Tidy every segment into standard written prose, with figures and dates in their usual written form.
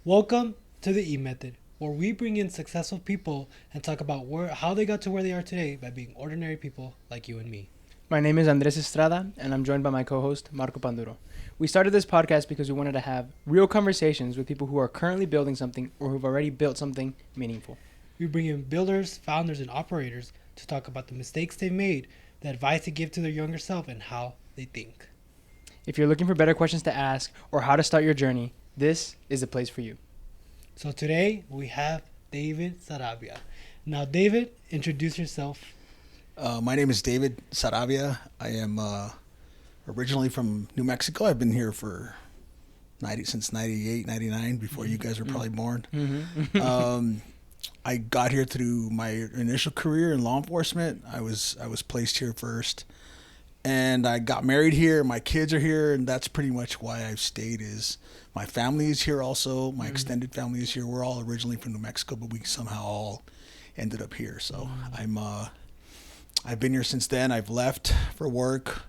Welcome to the E Method, where we bring in successful people and talk about how they got to where they are today by being ordinary people like you and me. My name is Andres Estrada, and I'm joined by my co-host, Marco Panduro. We started this podcast because we wanted to have real conversations with people who are currently building something or who've already built something meaningful. We bring in builders, founders, and operators to talk about the mistakes they've made, the advice to give to their younger self, and how they think. If you're looking for better questions to ask or how to start your journey, this is the place for you. So today we have David Sarabia. Now, David, introduce yourself. My name is David Sarabia. I am originally from New Mexico. I've been here for since 98, 99, before you guys were probably born. Mm-hmm. I got here through my initial career in law enforcement. I was placed here first, and I got married here. My kids are here, and that's pretty much why I've stayed. Is my family is here also. My extended family is here. We're all originally from New Mexico, but we somehow all ended up here. So I've been here since then. I've left for work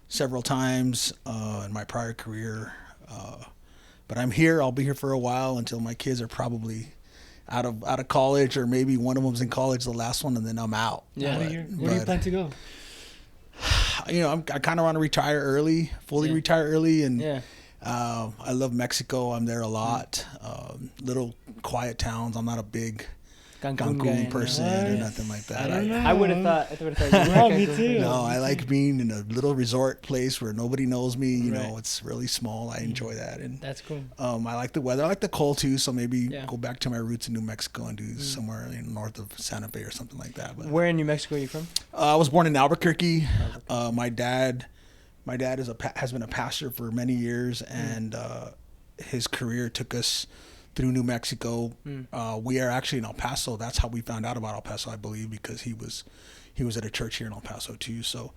several times in my prior career, but I'm here. I'll be here for a while until my kids are probably out of college, or maybe one of them's in college, the last one, and then I'm out. Yeah. Where do you plan to go? I kind of want to retire early, fully retire early, and Yeah. I love Mexico. I'm there a lot. Little quiet towns. I'm not a big Cancun person or nothing like that. I don't know. I would have thought you were Yeah, me Cancun. too. No, I like being in a little resort place where nobody knows me. You Right. know, it's really small. I enjoy that, and That's cool. I like the weather. I like the cold too. So maybe Yeah. go back to my roots in New Mexico and do somewhere north of Santa Fe or something like that. But Where in New Mexico are you from? I was born in Albuquerque. My dad has been a pastor for many years, and his career took us through New Mexico. We are actually in El Paso. That's how we found out about El Paso, I believe, because he was at a church here in El Paso too. So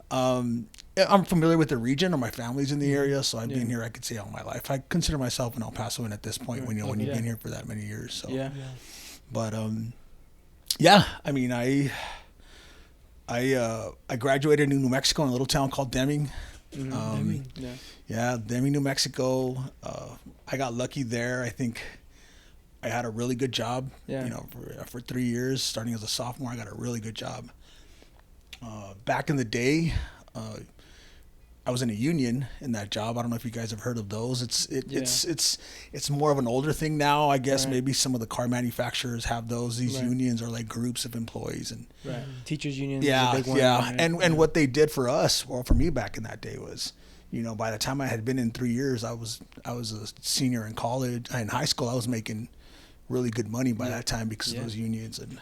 I'm familiar with the region, or my family's in the area, so I've been here, I could say, all my life. I consider myself an El Pasoan at this point when you've been here for that many years. So Yeah. but yeah, I mean, I graduated in New Mexico in a little town called Deming. Yeah. Yeah, Deming, New Mexico. I got lucky there. I think I had a really good job. Yeah. You know, for 3 years, starting as a sophomore, I got a really good job. Back in the day, I was in a union in that job. I don't know if you guys have heard of those. It's more of an older thing now, I guess. Right. Maybe some of the car manufacturers have those. These Right. unions are like groups of employees, and Right. Teachers unions. yeah, is a big one. yeah. Right? And what they did for us, or for me back in that day, was, you know, by the time I had been in 3 years, I was a senior in college. In high school, I was making really good money by that time because of those unions, and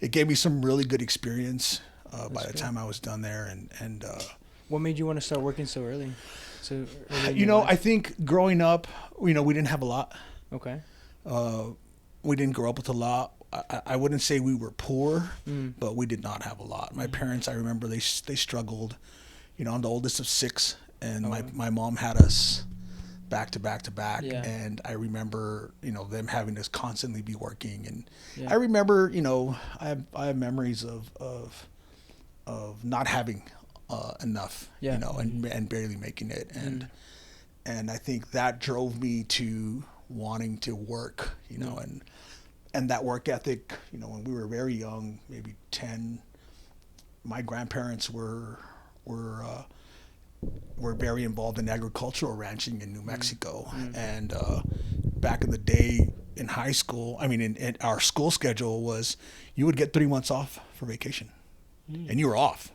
it gave me some really good experience by the time I was done there. And What made you want to start working so early? So early in you your know, life? I think growing up, you know, we didn't have a lot. Okay. We didn't grow up with a lot. I wouldn't say we were poor, Mm. but we did not have a lot. My parents, I remember, they struggled. You know, I'm the oldest of 6, and my mom had us back to back to back. Yeah. And I remember, you know, them having us constantly be working. And Yeah. I remember, you know, I have memories of not having enough, Yeah. you know, and barely making it. And I think that drove me to wanting to work, you know, and that work ethic, you know, when we were very young, maybe 10, my grandparents were very involved in agricultural ranching in New Mexico. And back in the day in high school, I mean, in our school schedule was, you would get 3 months off for vacation, and you were off.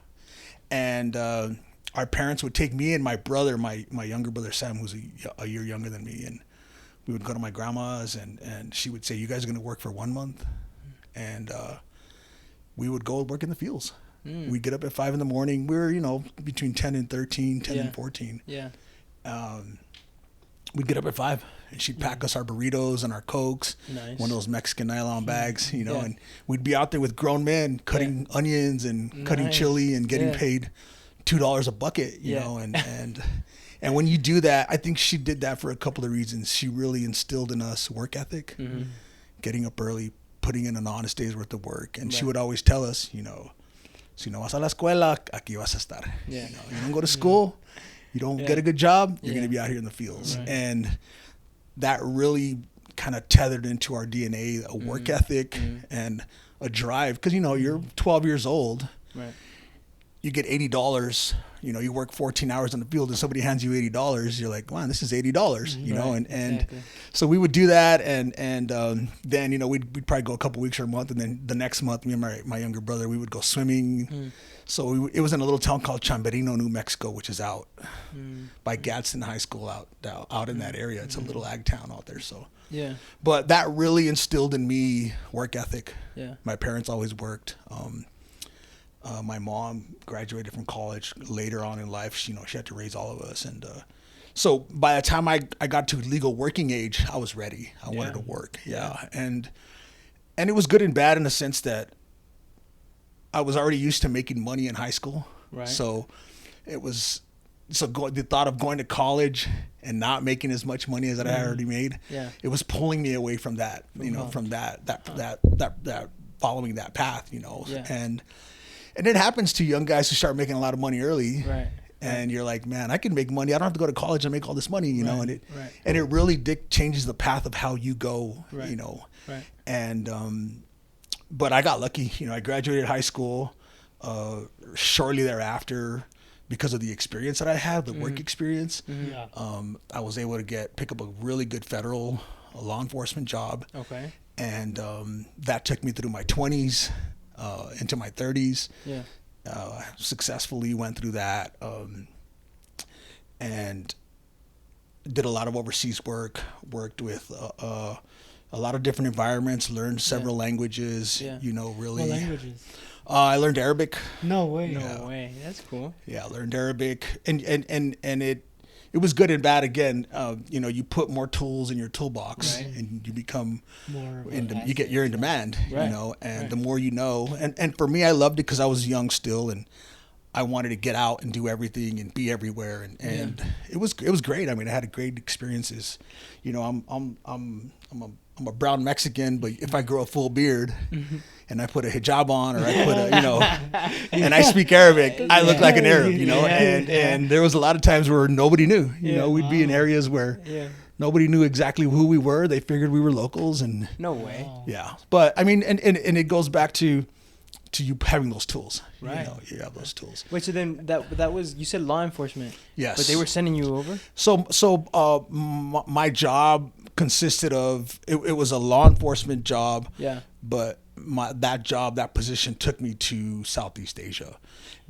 And our parents would take me and my brother, my younger brother Sam, who's a year younger than me, and we would go to my grandma's, and she would say, "You guys are going to work for 1 month," and we would go work in the fields. We'd get up at 5 a.m. We were, you know, between 10 and 13, 10 and 14. Yeah. We'd get up at 5, and she'd pack us our burritos and our Cokes, Nice. one of those Mexican nylon bags, you know, Yeah. and we'd be out there with grown men cutting onions and cutting Nice. chili and getting Yeah. paid $2 a bucket, you Yeah. know, and when you do that, I think she did that for a couple of reasons. She really instilled in us work ethic, getting up early, putting in an honest day's worth of work. And she Right. would always tell us, you know, si no vas a la escuela, aquí vas a estar. Yeah. You know, you don't go to school, you don't get a good job, you're going to be out here in the fields. Right. And that really kind of tethered into our DNA, a work ethic and a drive. Because, you know, you're 12 years old. Right. You get $80, you know, you work 14 hours in the field and somebody hands you $80, you're like, wow, this is $80, you know, and exactly. so we would do that. And then, you know, we'd probably go a couple weeks or a month. And then the next month, me and my younger brother, we would go swimming. So it was in a little town called Chamberino, New Mexico, which is out by Gadsden High School out in that area. It's a little ag town out there. So, Yeah. but that really instilled in me work ethic. Yeah. My parents always worked. My mom graduated from college later on in life. She had to raise all of us. And so by the time I got to legal working age, I was ready. I wanted to work. Yeah. And it was good and bad in the sense that I was already used to making money in high school. Right. So the thought of going to college and not making as much money as I had already made, it was pulling me away from that, from that following that path, and it happens to young guys who start making a lot of money early. Right. And you're like, man, I can make money. I don't have to go to college and make all this money, know, and Right. it really changes the path of how you go, Right. Right. And, but I got lucky, I graduated high school, shortly thereafter, because of the experience that I had, the work experience. Yeah. I was able to pick up a really good federal law enforcement job. Okay. And, that took me through my 20s, into my 30s. Yeah. Successfully went through that, and did a lot of overseas work, worked with a lot of different environments, learned several languages, really. What languages? I learned Arabic. No way. No way. That's cool. Yeah, I learned Arabic, and it was good and bad. Again, you put more tools in your toolbox, Right. and you become More. you're in demand, Right. and Right. the more you know, and for me, I loved it because I was young still, and I wanted to get out and do everything and be everywhere, and it was great. I mean, I had great experiences. I'm a brown Mexican, but if I grow a full beard and I put a hijab on, or I put and I speak Arabic, I look like an Arab, and there was a lot of times where nobody knew, we'd be in areas where nobody knew exactly who we were. They figured we were locals, and No way. yeah. But I mean, and it goes back to you having those tools, Right. You have those tools. Wait, so then that was, you said law enforcement. Yes. But they were sending you over? So my job consisted of, it was a law enforcement job. Yeah. But that position took me to Southeast Asia,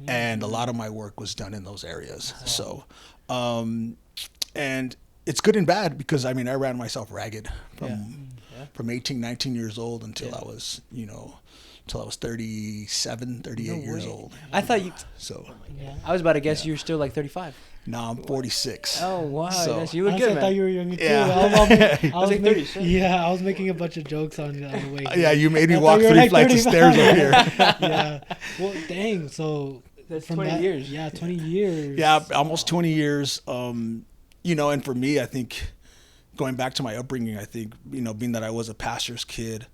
and a lot of my work was done in those areas. So, and it's good and bad because I ran myself ragged from 18, 19 years old until I was, until I was 37, 38 years old. I thought you. So I was about to guess you were still like 35. now I'm 46. Oh wow! So- Yes, you look Honestly, good, I thought man. you were younger too. Yeah. I was like make- 37. Yeah, I was making a bunch of jokes on the way. Yeah, you made me I thought walk you were 3 like flights of 35. stairs up here. Yeah. Well, dang. So That's from 20 that, years. Yeah, 20 years. Yeah, almost 20 years. And for me, I think going back to my upbringing, I think, being that I was a pastor's kid,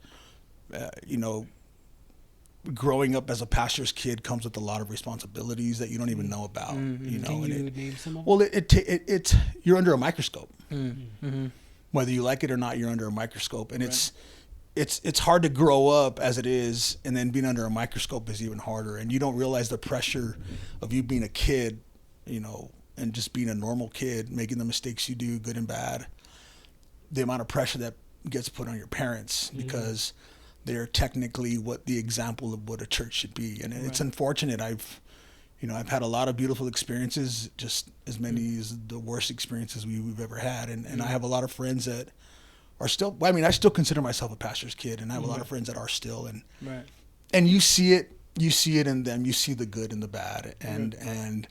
growing up as a pastor's kid comes with a lot of responsibilities that you don't even know about, Can you and name some of them? well, it's you're under a microscope. Mm-hmm. Whether you like it or not, you're under a microscope, and it's hard to grow up as it is, and then being under a microscope is even harder, and you don't realize the pressure of you being a kid, and just being a normal kid, making the mistakes you do, good and bad, the amount of pressure that gets put on your parents because they're technically the example of what a church should be, and it's unfortunate. I've had a lot of beautiful experiences, just as many as the worst experiences we've ever had. And I have a lot of friends that are still, I still consider myself a pastor's kid, and I have a lot of friends that are still, and you see it in them, you see the good and the bad. And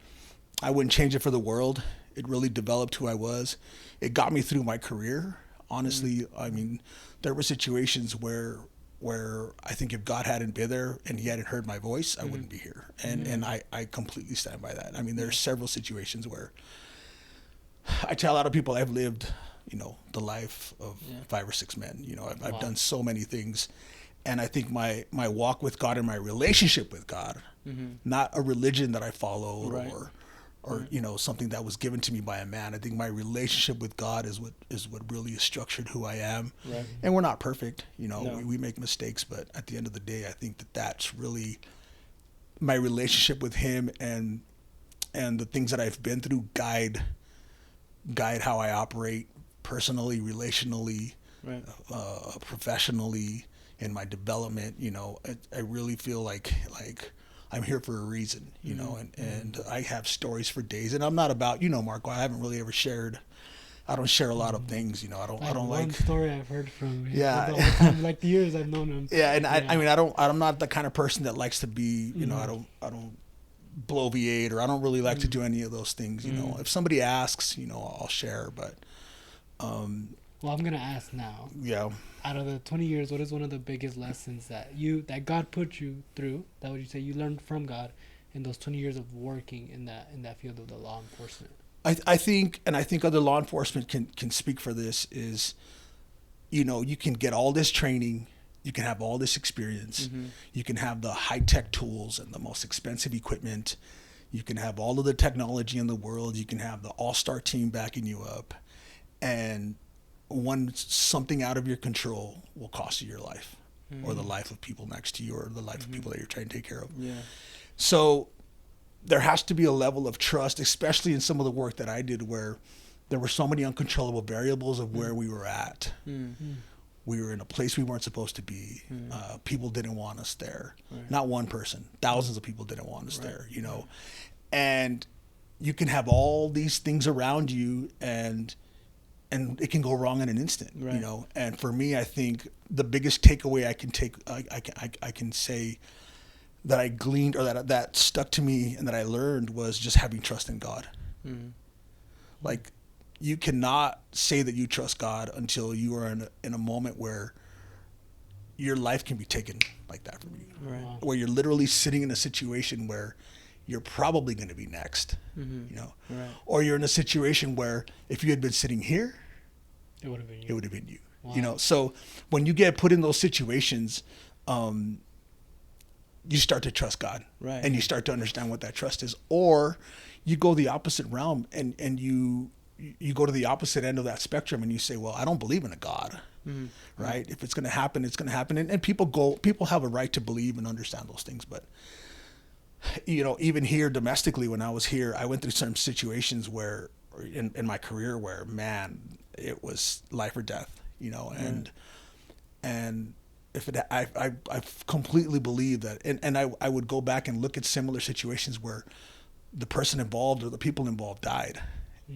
I wouldn't change it for the world. It really developed who I was. It got me through my career. Honestly, there were situations where I think if God hadn't been there and he hadn't heard my voice, I wouldn't be here. And I completely stand by that. There's several situations where I tell a lot of people I've lived, the life of 5 or 6 men. I've done so many things. And I think my walk with God and my relationship with God, not a religion that I followed or something that was given to me by a man. I think my relationship with God is what really has structured who I am. Right. And we're not perfect, No. we make mistakes, but at the end of the day, I think that's really my relationship with him, and the things that I've been through guide how I operate personally, relationally, Right. Professionally, in my development. I really feel like I'm here for a reason, and I have stories for days. And I'm not about, Marco, I haven't really ever shared. I don't share a lot of things, I don't one like. story I've heard from him. Yeah. The whole time, like the years I've known him. Yeah, and I mean, I'm not the kind of person that likes to be, I don't bloviate, or I don't really like to do any of those things. If somebody asks, I'll share. But well, I'm gonna ask now. Yeah. Out of the 20 years, what is one of the biggest lessons that God put you through? That would you say you learned from God in those 20 years of working in that field of the law enforcement? I think other law enforcement can speak for this, is, you can get all this training, you can have all this experience, you can have the high-tech tools and the most expensive equipment, you can have all of the technology in the world, you can have the all-star team backing you up, and something out of your control will cost you your life, or the life of people next to you, or the life of people that you're trying to take care of. Yeah. So there has to be a level of trust, especially in some of the work that I did, where there were so many uncontrollable variables of where we were at. We were in a place we weren't supposed to be. People didn't want us there. Right. Not one person. Thousands of people didn't want us there, And you can have all these things around you, and it can go wrong in an instant, Right. And for me, I think the biggest takeaway I can say that I gleaned, or that stuck to me and that I learned, was just having trust in God. Like, you cannot say that you trust God until you are in a moment where your life can be taken like that from you. Right. Wow. Where you're literally sitting in a situation where you're probably going to be next, Right. or you're in a situation where if you had been sitting here, It would have been you. it would have been you. Wow. So when you get put in those situations, you start to trust God, Right. and you start to understand what that trust is. Or you go the opposite realm, and you go to the opposite end of that spectrum, and you say, well, I don't believe in a God, right? If it's going to happen, it's going to happen. And people have a right to believe and understand those things. But, even here domestically, when I was here, I went through some situations where in my career where, man, it was life or death, and if I completely believe that, and I would go back and look at similar situations where the person involved or the people involved died.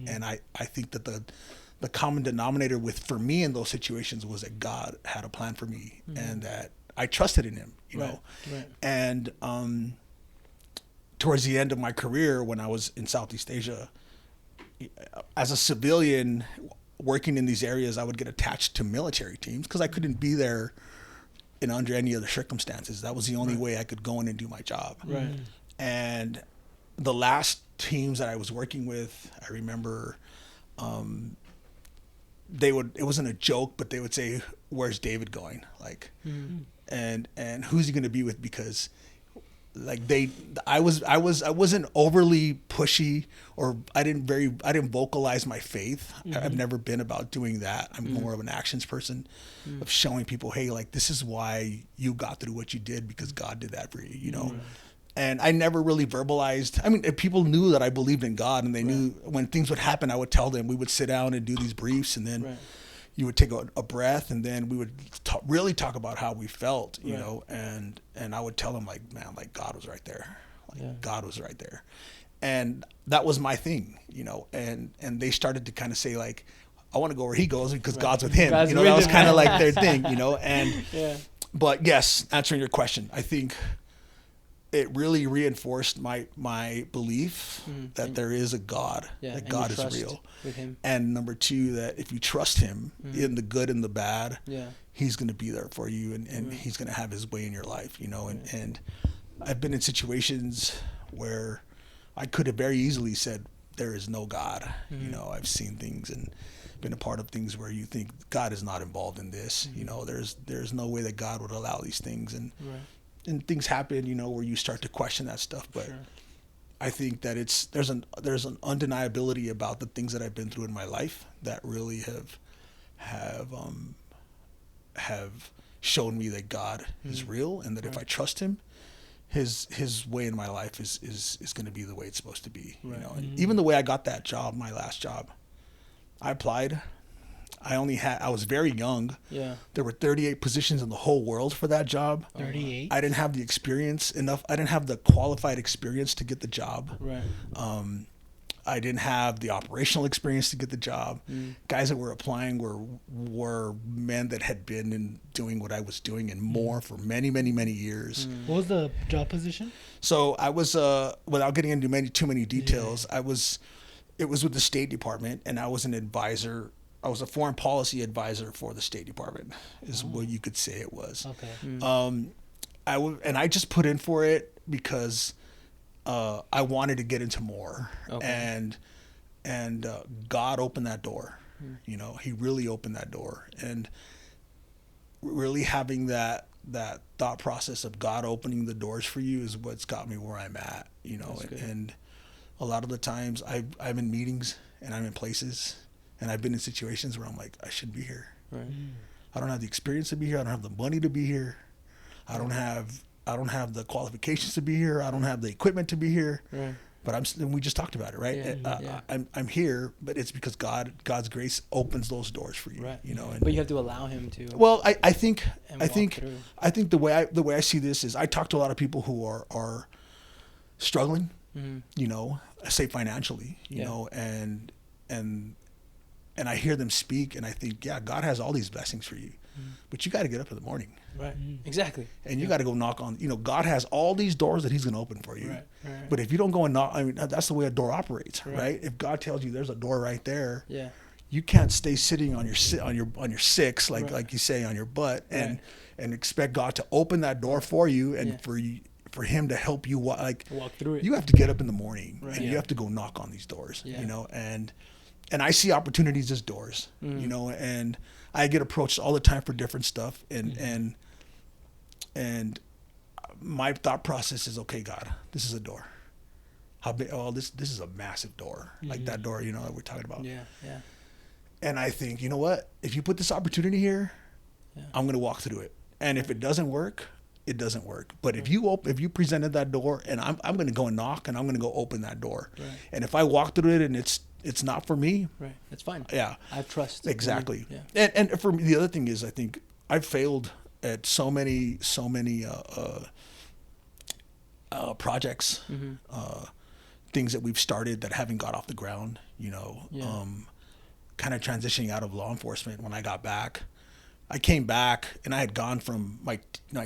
And I think that the common denominator for me in those situations was that God had a plan for me, and that I trusted in him, Right. And towards the end of my career, when I was in Southeast Asia, as a civilian working in these areas, I would get attached to military teams because I couldn't be there under any other circumstances. That was the only way I could go in and do my job. Right. And the last teams that I was working with, I remember, it wasn't a joke, but they would say, "Where's David going?" Like, and who's he going to be with? Because like I wasn't overly pushy, or I didn't vocalize my faith. I've never been about doing that. I'm more of an actions person, of showing people, hey, like, this is why you got through what you did, because God did that for you, And I never really verbalized. I mean, people knew that I believed in God, and they knew when things would happen, I would tell them. We would sit down and do these briefs, and then you would take a breath, and then we would really talk about how we felt, you know, and I would tell them, like, man, like, God was right there. Like, God was right there. And that was my thing, and they started to kind of say, like, I want to go where he goes because God's with him. God's that with was him. kind of like their thing, and But yes, answering your question, I think it really reinforced my belief that there is a God, that God is real. With him. And number two, that if you trust him in the good and the bad, he's going to be there for you, and he's going to have his way in your life, and I've been in situations where I could have very easily said, there is no God. I've seen things and been a part of things where you think God is not involved in this. There's no way that God would allow these things, and things happen, where you start to question that stuff. But I think that there's an undeniability about the things that I've been through in my life that really have shown me that God is real, and that if I trust Him, His way in my life is going to be the way it's supposed to be. You know, and even the way I got that job, my last job, I applied. I was very young. Yeah. There were 38 positions in the whole world for that job. 38. I didn't have the experience enough. I didn't have the qualified experience to get the job. Right. I didn't have the operational experience to get the job. Guys that were applying were men that had been in doing what I was doing and more for many, many, many years. What was the job position? So I was, without getting into too many details, it was with the State Department, and I was an advisor. I was a foreign policy advisor for the State Department, is what you could say it was. Okay. I just put in for it because I wanted to get into more, and God opened that door. You know, He really opened that door, and really having that thought process of God opening the doors for you is what's got me where I'm at. You know, and a lot of the times I'm in meetings and I'm in places. And I've been in situations where I'm like, I shouldn't be here. Right. I don't have the experience to be here. I don't have the money to be here. I don't have the qualifications to be here. I don't have the equipment to be here. Right. But we just talked about it, right? I'm here, but it's because God's grace opens those doors for you. Right. You know. And, but you have to allow Him to. Well, I think through. the way I see this is I talk to a lot of people who are struggling. You know, say financially. You know, and I hear them speak, and I think, yeah, God has all these blessings for you, but you got to get up in the morning. Right. Exactly. And you got to go knock on, God has all these doors that He's going to open for you. Right. But if you don't go and knock, I mean, that's the way a door operates, right? If God tells you there's a door right there, you can't stay sitting on your six, like you say, on your butt, and expect God to open that door for you and for Him to help you walk through it. You have to get up in the morning and you have to go knock on these doors, and I see opportunities as doors, and I get approached all the time for different stuff. And my thought process is, okay, God, this is a door. How big? Oh, this is a massive door, like that door, that we're talking about. Yeah. And I think, you know what? If you put this opportunity here, I'm going to walk through it. And if it doesn't work, it doesn't work. But if you presented that door, and I'm going to go and knock, and I'm going to go open that door. Right. And if I walk through it and it's not for me, right, that's fine. Yeah, I have trust. Exactly. Yeah. And for me, the other thing is, I think I've failed at so many projects, things that we've started that haven't got off the ground. Kind of transitioning out of law enforcement. When I got back, I came back, and I had gone from my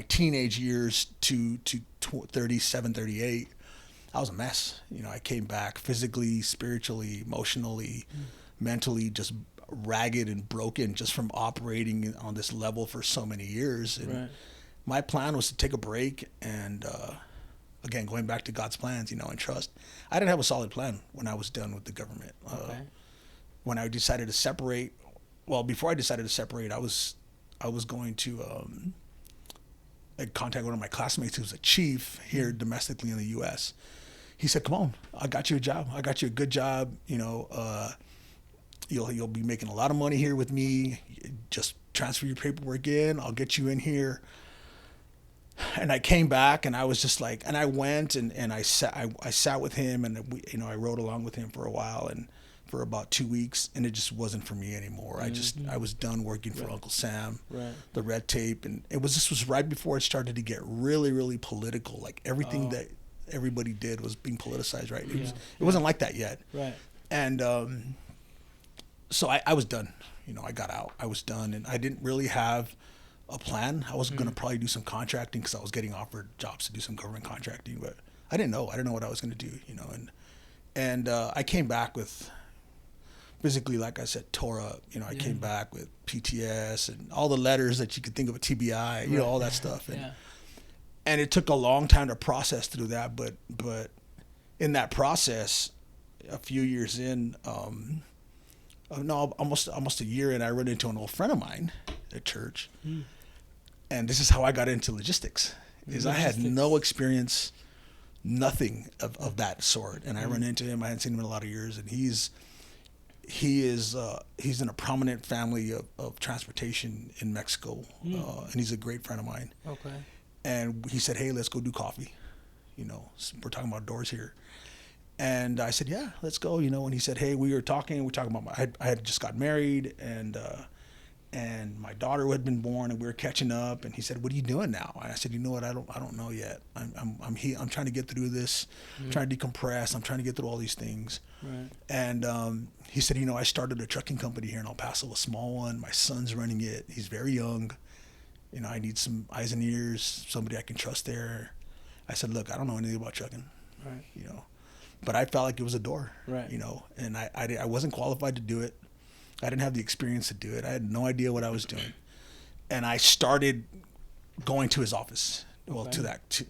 teenage years to 37, 38. I was a mess. I came back physically, spiritually, emotionally, mentally, just ragged and broken just from operating on this level for so many years. And my plan was to take a break and, again, going back to God's plans, and trust. I didn't have a solid plan when I was done with the government. When I decided to separate, before I decided to separate, I was going to contact one of my classmates who's a chief here domestically in the U.S. He said, "Come on, I got you a job. I got you a good job. You'll be making a lot of money here with me. Just transfer your paperwork in. I'll get you in here." And I came back, and I was just like, and I went and I sat with him, and I rode along with him for a while, and for about 2 weeks, and it just wasn't for me anymore. I was done working for Uncle Sam, the red tape, and this was right before it started to get really, really political. Like everything that everybody did was being politicized, right? It wasn't like that yet. Right. And so I was done. I got out. I was done, and I didn't really have a plan. I was going to probably do some contracting because I was getting offered jobs to do some government contracting, but I didn't know. I didn't know what I was going to do, and I came back with, physically, like I said, tore up. I came back with PTS and all the letters that you could think of, a TBI, all that stuff. And it took a long time to process through that. But in that process, a few years in, almost a year in, I ran into an old friend of mine at church. And this is how I got into logistics. I had no experience nothing of that sort. And I run into him. I hadn't seen him in a lot of years, and he's in a prominent family of transportation in Mexico, and he's a great friend of mine. Okay. And he said, "Hey, let's go do coffee. You know, we're talking about doors here." And I said, "Yeah, let's go." You know, and he said, "Hey, we were talking about I had just got married, and my daughter had been born, and we were catching up." And he said, "What are you doing now?" And I said, "You know what? I don't know yet. I'm here. I'm trying to get through this. I'm trying to decompress. I'm trying to get through all these things." Right. And he said, "You know, I started a trucking company here in El Paso, a small one. My son's running it. He's very young. You know, I need some eyes and ears, somebody I can trust there." I said, "Look, I don't know anything about trucking, Right. you know, but I felt like it was a door, Right. you know, and I wasn't qualified to do it. I didn't have the experience to do it. I had no idea what I was doing. And I started going to his office. Well,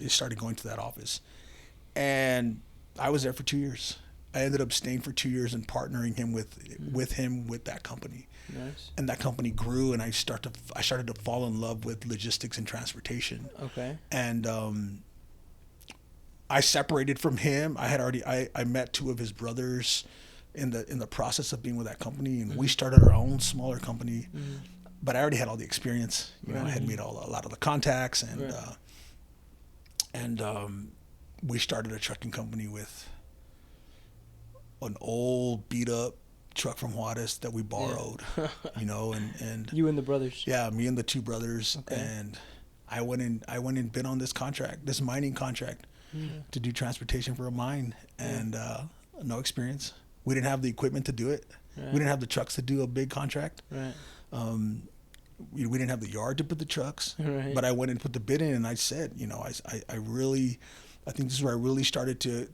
started going to that office. And I was there for 2 years. I ended up staying for 2 years and partnering him with that company. Nice. And that company grew, and I started to fall in love with logistics and transportation. Okay. And I separated from him. I met two of his brothers in the process of being with that company, and we started our own smaller company. But I already had all the experience. You know, I had made a lot of the contacts, and we started a trucking company with an old beat up truck from Juarez that we borrowed. You know, and You and the brothers. yeah, me and the two brothers, and I went and bid on this mining contract to do transportation for a mine, and no experience. We didn't have the equipment to do it. Right. We didn't have the trucks to do a big contract. Right. We didn't have the yard to put the trucks. Right. But I went and put the bid in, and I said, you know, I think this is where I really started to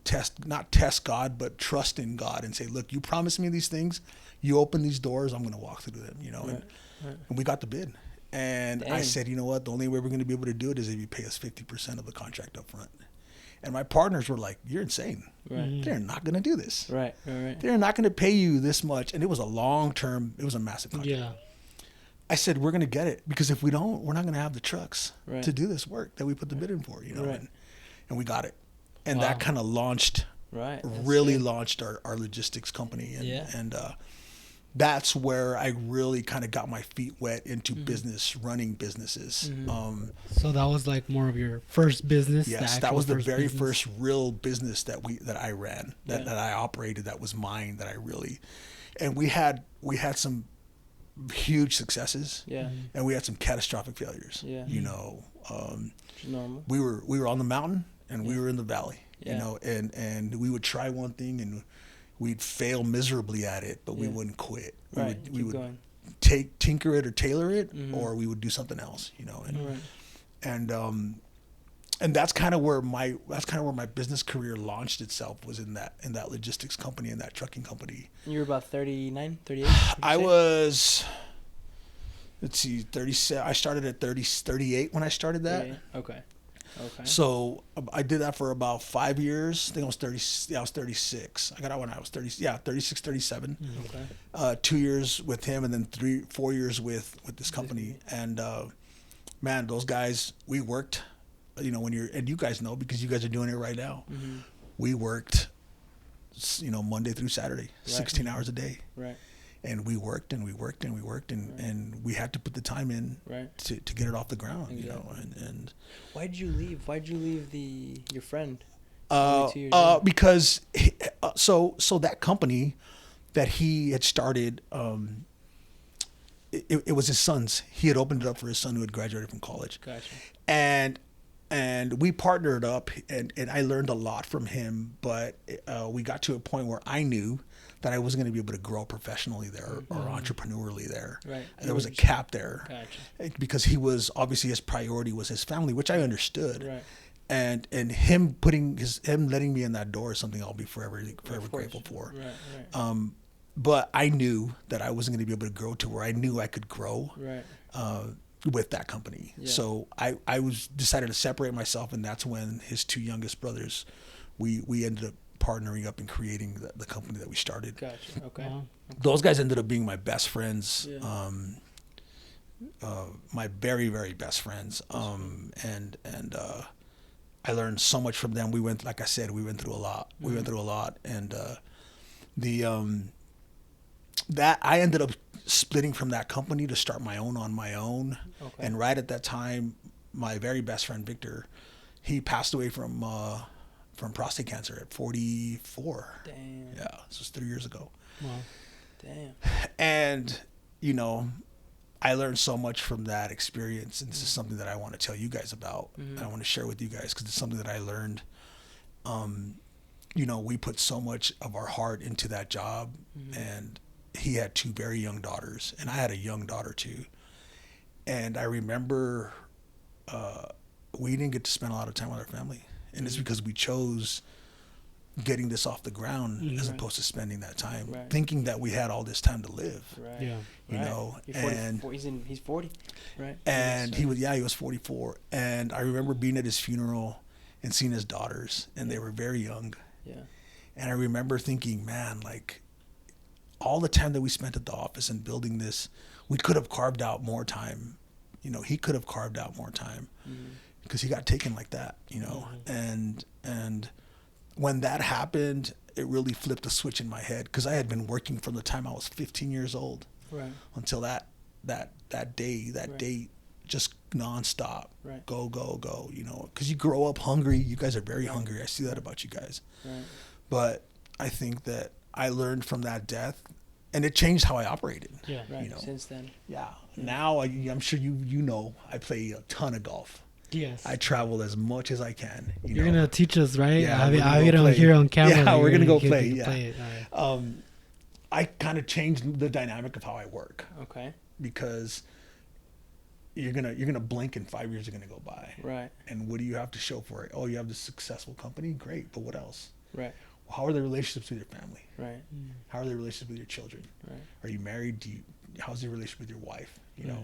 not test God, but trust in God and say, look, you promised me these things. You open these doors, I'm going to walk through them, you know. Right. And we got the bid. And I said, you know what? The only way we're going to be able to do it is if you pay us 50% of the contract up front. And my partners were like, you're insane. Right. They're not going to do this. Right. Right. They're not going to pay you this much. And it was a massive contract. Yeah. I said, we're going to get it, because if we don't, we're not going to have the trucks Right. to do this work that we put the bid in for, you know. Right. And we got it. And Wow. that kind of launched our logistics company. And that's where I really kind of got my feet wet into running businesses. So that was like more of your first business. Yes, that was the very first real business that I ran, that I operated, that was mine, and we had some huge successes. Yeah. And we had some catastrophic failures. Yeah. You know, Normal. we were on the mountain and we were in the valley. Yeah. You know, and we would try one thing and we'd fail miserably at it, but we wouldn't quit. We would going. tinker it or tailor it, or we would do something else, you know. And that's kind of where my business career launched itself, was in that logistics company, in that trucking company. You were about 39, 38? I was, let's see, 37. I started at 38 when I started that. 38. Okay. So I did that for about 5 years. I think I was 30. Yeah, I was 36. I got out when I was 30. Yeah, 36, 37. Okay. 2 years with him, and then 4 years with this company. And man, those guys, we worked. You know, and you guys know, because you guys are doing it right now. We worked, you know, Monday through Saturday, 16 hours a day. Right. And we worked and we worked and we worked, and we had to put the time in to get it off the ground, you know. And why did you leave? Why did you leave your friend? Because so that company that he had started, it was his son's. He had opened it up for his son who had graduated from college. Gotcha. And we partnered up, and I learned a lot from him, but we got to a point where I knew that I wasn't going to be able to grow professionally there or entrepreneurially there. Right. There was a cap there. Gotcha. Because he was, obviously his priority was his family, which I understood. Right. And him letting me in that door is something I'll be forever grateful for. Right. But I knew that I wasn't going to be able to grow to where I knew I could grow. Right. With that company. Yeah. So I decided to separate myself, and that's when his two youngest brothers, we ended up partnering up and creating the company that we started. Gotcha. Okay. Those guys ended up being my best friends. Yeah. My very, very best friends. I learned so much from them. Like I said, we went through a lot. We went through a lot, and that I ended up splitting from that company to start my own on my own. Okay. And right at that time, my very best friend Victor, he passed away from prostate cancer at 44. Damn. Yeah, this was 3 years ago. Wow. Damn. And you know, I learned so much from that experience, and this is something that I want to tell you guys about. And I want to share with you guys because it's something that I learned. You know, we put so much of our heart into that job, and he had 2 very young daughters, and I had a young daughter too. And I remember we didn't get to spend a lot of time with our family, and it's because we chose getting this off the ground as opposed to spending that time thinking that we had all this time to live. Right. Yeah. You know, and he's 40, right? and he was 44, and I remember being at his funeral and seeing his daughters, and they were very young. Yeah. And I remember thinking, man, like all the time that we spent at the office and building this, we could have carved out more time. You know, he could have carved out more time because he got taken like that, you know. And when that happened, it really flipped a switch in my head because I had been working from the time I was 15 years old until that date, just nonstop, go, you know, because you grow up hungry. You guys are very hungry. I see that about you guys. Right. But I think that I learned from that death, and it changed how I operated. Yeah. Right. You know. Since then. Yeah. Now I'm sure you know I play a ton of golf. Yes. I travel as much as I can. You're know. gonna teach us, right? Yeah, I we're gonna mean, go play. here on camera. Yeah, we're gonna go get play. to Yeah. Play it. All right. I kind of changed the dynamic of how I work Okay. because you're gonna blink and 5 years are gonna go by. Right. And what do you have to show for it? Oh, you have this successful company, great. But what else? Right. How are the relationships with your family? Right. How are the relationships with your children? Right. Are you married? How's your relationship with your wife? You know.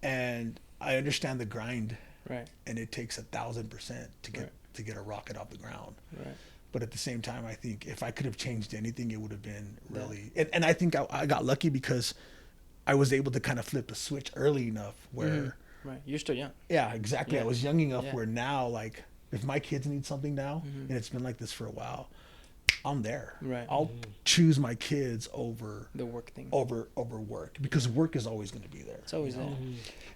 And I understand the grind. Right. And it takes 1,000% to get a rocket off the ground. Right. But at the same time, I think if I could have changed anything, it would have been really. And I think I got lucky because I was able to kind of flip the switch early enough where. Right. You're still young. Yeah, exactly. Yeah. I was young enough Yeah. where now, like, if my kids need something now, and it's been like this for a while, I'm there. Right. I'll choose my kids over the work thing. over work because work is always going to be there. It's always there.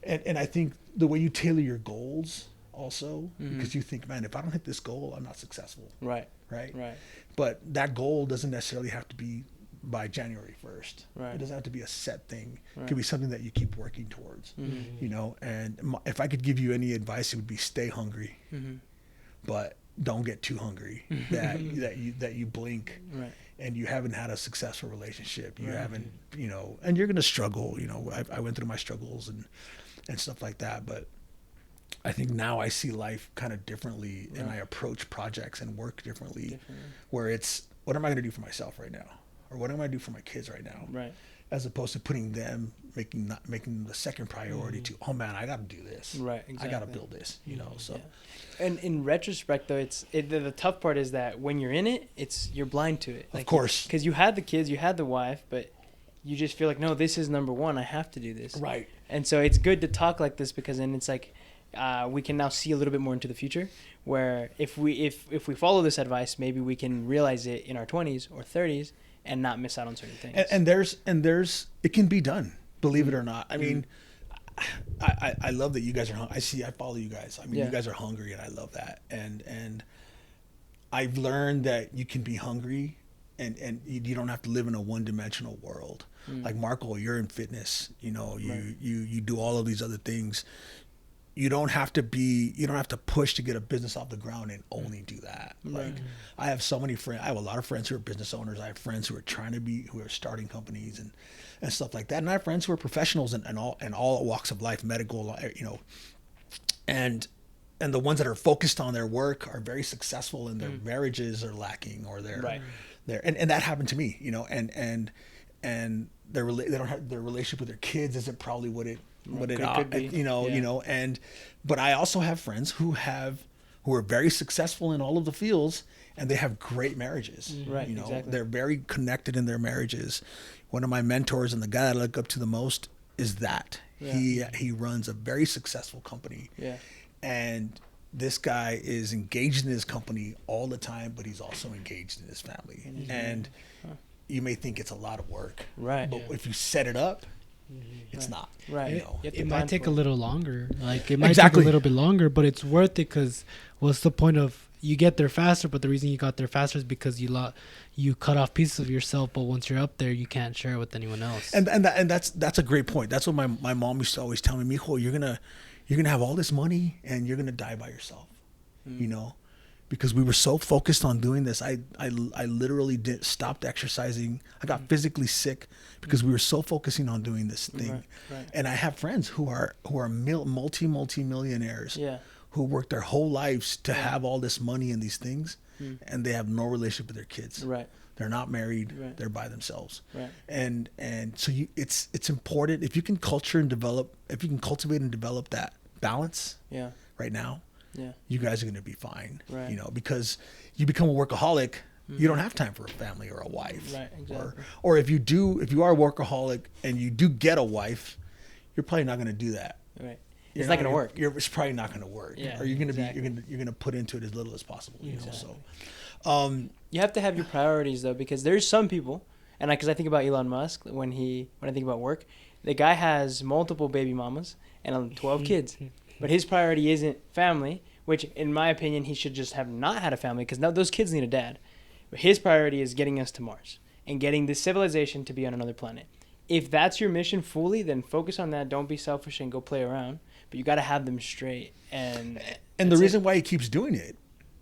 And I think the way you tailor your goals also, because you think, man, if I don't hit this goal, I'm not successful. Right. Right. Right. But that goal doesn't necessarily have to be by January 1st. Right. It doesn't have to be a set thing. It Right. could be something that you keep working towards, you know, and if I could give you any advice, it would be stay hungry, but don't get too hungry that you blink Right. and you haven't had a successful relationship. You haven't, you know, and you're going to struggle, you know, I went through my struggles and stuff like that. But I think now I see life kind of differently and I approach projects and work differently where it's, what am I going to do for myself right now? Or what am I going to do for my kids right now? Right. As opposed to putting them, making the second priority to, oh man, I got to do this. Right. Exactly. I got to build this, you know, so. Yeah. And in retrospect, though, the tough part is that when you're in it, you're blind to it. Like, of course. Because you had the kids, you had the wife, but you just feel like, no, this is number one. I have to do this. Right. And so it's good to talk like this because then it's like we can now see a little bit more into the future. Where if we follow this advice, maybe we can realize it in our 20s or 30s and not miss out on certain things. And there's it can be done, believe it or not. I mean, I love that you guys are I follow you guys. I mean, you guys are hungry and I love that. And I've learned that you can be hungry and you don't have to live in a one-dimensional world. Like Marco, you're in fitness, you know, you do all of these other things. You don't have to push to get a business off the ground and only do that. Like I have so many friends, I have a lot of friends who are business owners. I have friends who are starting companies and stuff like that. And I have friends who are professionals in all walks of life, medical, you know, and the ones that are focused on their work are very successful and their marriages are lacking or and that happened to me, you know, and their relationship with their kids isn't probably what it could be. you know, but I also have friends who are very successful in all of the fields and they have great marriages. Right. You know, exactly. they're very connected in their marriages. One of my mentors and the guy that I look up to the most is that he runs a very successful company. Yeah. And this guy is engaged in his company all the time, but he's also engaged in his family. And you may think it's a lot of work, Right. but if you set it up, it's Right. not. Right. You know? You have to It plan might take for a it. little longer. Like it might Exactly. take a little bit longer, but it's worth it because what's the point of you get there faster? But the reason you got there faster is because you cut off pieces of yourself. But once you're up there, you can't share it with anyone else. And that's a great point. That's what my mom used to always tell me, Mijo, you're gonna have all this money and you're gonna die by yourself. You know, because we were so focused on doing this. I literally stopped exercising. I got physically sick because we were so focusing on doing this thing. Right. And I have friends who are multi-millionaires Yeah. who work their whole lives to have all this money and these things, and they have no relationship with their kids. Right. They're not married. Right. They're by themselves. Right. And so it's important if you can cultivate and develop that balance Yeah. right now. Yeah. You guys are going to be fine. Right. You know, because you become a workaholic, you don't have time for a family or a wife. Right, exactly. Or if you are a workaholic and you do get a wife, you're probably not going to do that. Right. It's not going to work. It's probably not going to work. Yeah, Or you're going to exactly. you're going to put into it as little as possible. You know, Exactly. so. You have to have your priorities though, because there's some people, and because I think about Elon Musk when I think about work, the guy has multiple baby mamas and 12 kids, but his priority isn't family, which in my opinion he should just have not had a family because now those kids need a dad. But his priority is getting us to Mars and getting this civilization to be on another planet. If that's your mission fully, then focus on that. Don't be selfish and go play around. But you got to have them straight. And the reason why he keeps doing it,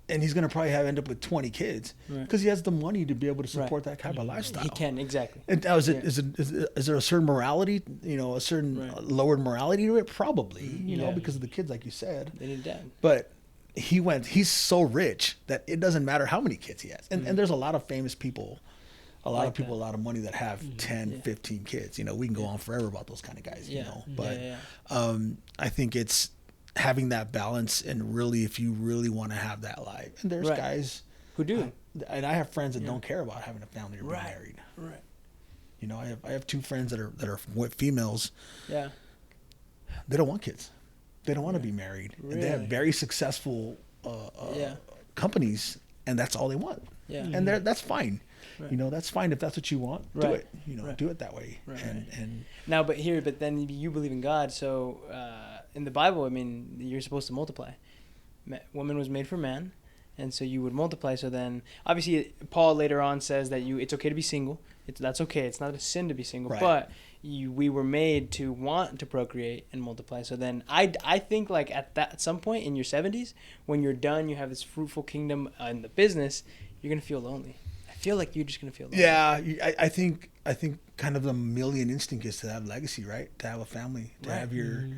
and he's going to probably end up with 20 kids, because he has the money to be able to support that kind of lifestyle. he can, exactly. And now, is there a certain morality, a certain lowered morality to it? Probably, because of the kids, like you said. They need a dad. But he's so rich that it doesn't matter how many kids he has. And there's a lot of famous people, a lot of people, a lot of money that have 10, 15 kids. We can go on forever about those kind of guys, But I think it's having that balance, and really, if you really want to have that life. And there's guys who do. And I have friends that don't care about having a family or being married. Right. I have two friends that are females. Yeah. They don't want kids. They don't want to be married. Really? And they have very successful companies, and that's all they want. Yeah. And that's fine. Right. That's fine if that's what you want. Do Right. it. Do it that way. Right. And Now, but then you believe in God, so in the Bible, I mean, you're supposed to multiply. Woman was made for man, and so you would multiply. So then, obviously, Paul later on says that it's okay to be single. That's okay. It's not a sin to be single, Right. but we were made to want to procreate and multiply. So then, I think like at some point in your 70s, when you're done, you have this fruitful kingdom in the business, you're gonna feel lonely. I feel like you're just gonna feel lonely. yeah, I think kind of the mammalian instinct is to have legacy, right? To have a family, to Right. have your.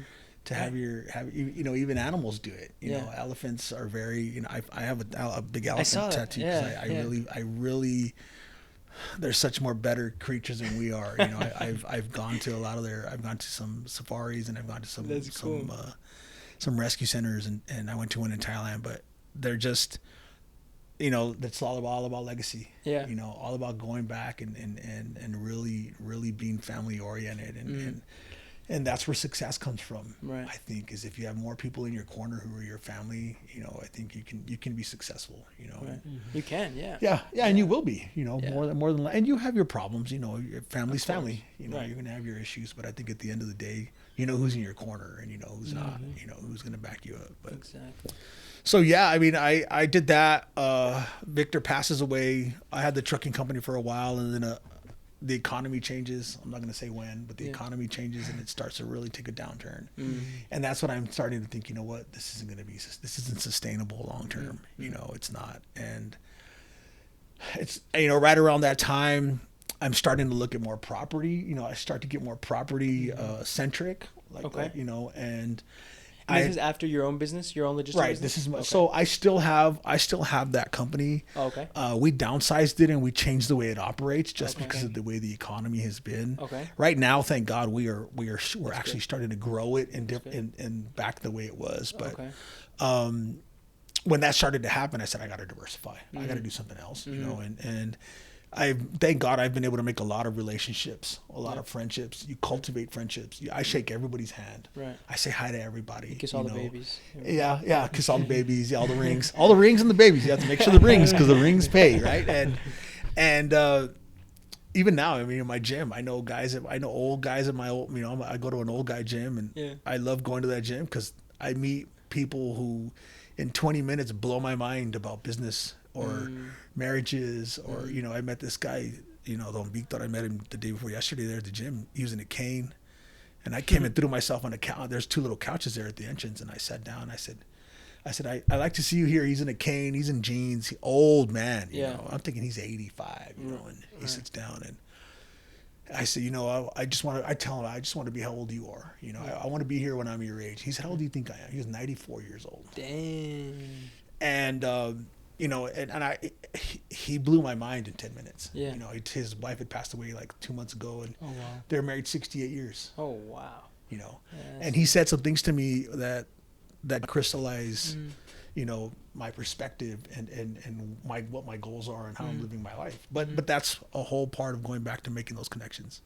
To have even animals do it. Elephants are very. I have a big elephant tattoo because I really. They're such more better creatures than we are. I've gone to I've gone to some safaris, and I've gone to some rescue centers, and I went to one in Thailand. But they're just, that's all about legacy. Yeah. All about going back and really being family oriented and that's where success comes from. Right. I think is if you have more people in your corner who are your family, I think you can be successful. Right. You can, yeah. Yeah, and you will be. Yeah. More than, and you have your problems. Your family's Of course. family. Right. You're gonna have your issues, but I think at the end of the day, who's in your corner and who's not. Who's gonna back you up. But Exactly. so yeah, I mean, I did that. Victor passes away. I had the trucking company for a while, and then the economy changes. I'm not going to say when, but the economy changes, and it starts to really take a downturn. And that's when I'm starting to think, this isn't sustainable long term. It's not. And it's, right around that time, I'm starting to look at more property. I start to get more property centric, and This is after your own business, your own logistics right. business? This is Okay. so I still have that company. Oh, okay. We downsized it and we changed the way it operates just Okay. because of the way the economy has been. Okay. Right now, thank God, we're actually starting to grow it and back the way it was. But Okay. when that started to happen, I said I got to diversify. I got to do something else, and thank God I've been able to make a lot of relationships, a lot of friendships. You cultivate friendships. I shake everybody's hand. Right. I say hi to everybody. You kiss all the babies. Yeah, kiss all the babies. Yeah, all the rings, and the babies. You have to make sure the rings, because the rings pay, right? And even now, I mean, in my gym, I know old guys at my old. I go to an old guy gym, and I love going to that gym because I meet people who, in 20 minutes, blow my mind about business or marriages, or I met this guy, Don Victor. I met him the day before yesterday there at the gym using a cane, and I came and threw myself on a couch. There's 2 little couches there at the entrance, and I sat down. I said, I like to see you here. He's in a cane. He's in jeans. Old man. You know, I'm thinking he's 85. And he sits down, and I said, I just want to. I tell him, I just want to be how old you are. I want to be here when I'm your age. He said, how old do you think I am? He was 94 years old. Dang. And he blew my mind in 10 minutes. Yeah. His wife had passed away like 2 months ago, and Oh, wow. they're married 68 years. Oh, wow. And he said some things to me that crystallize, my perspective and what my goals are and how I'm living my life. But that's a whole part of going back to making those connections.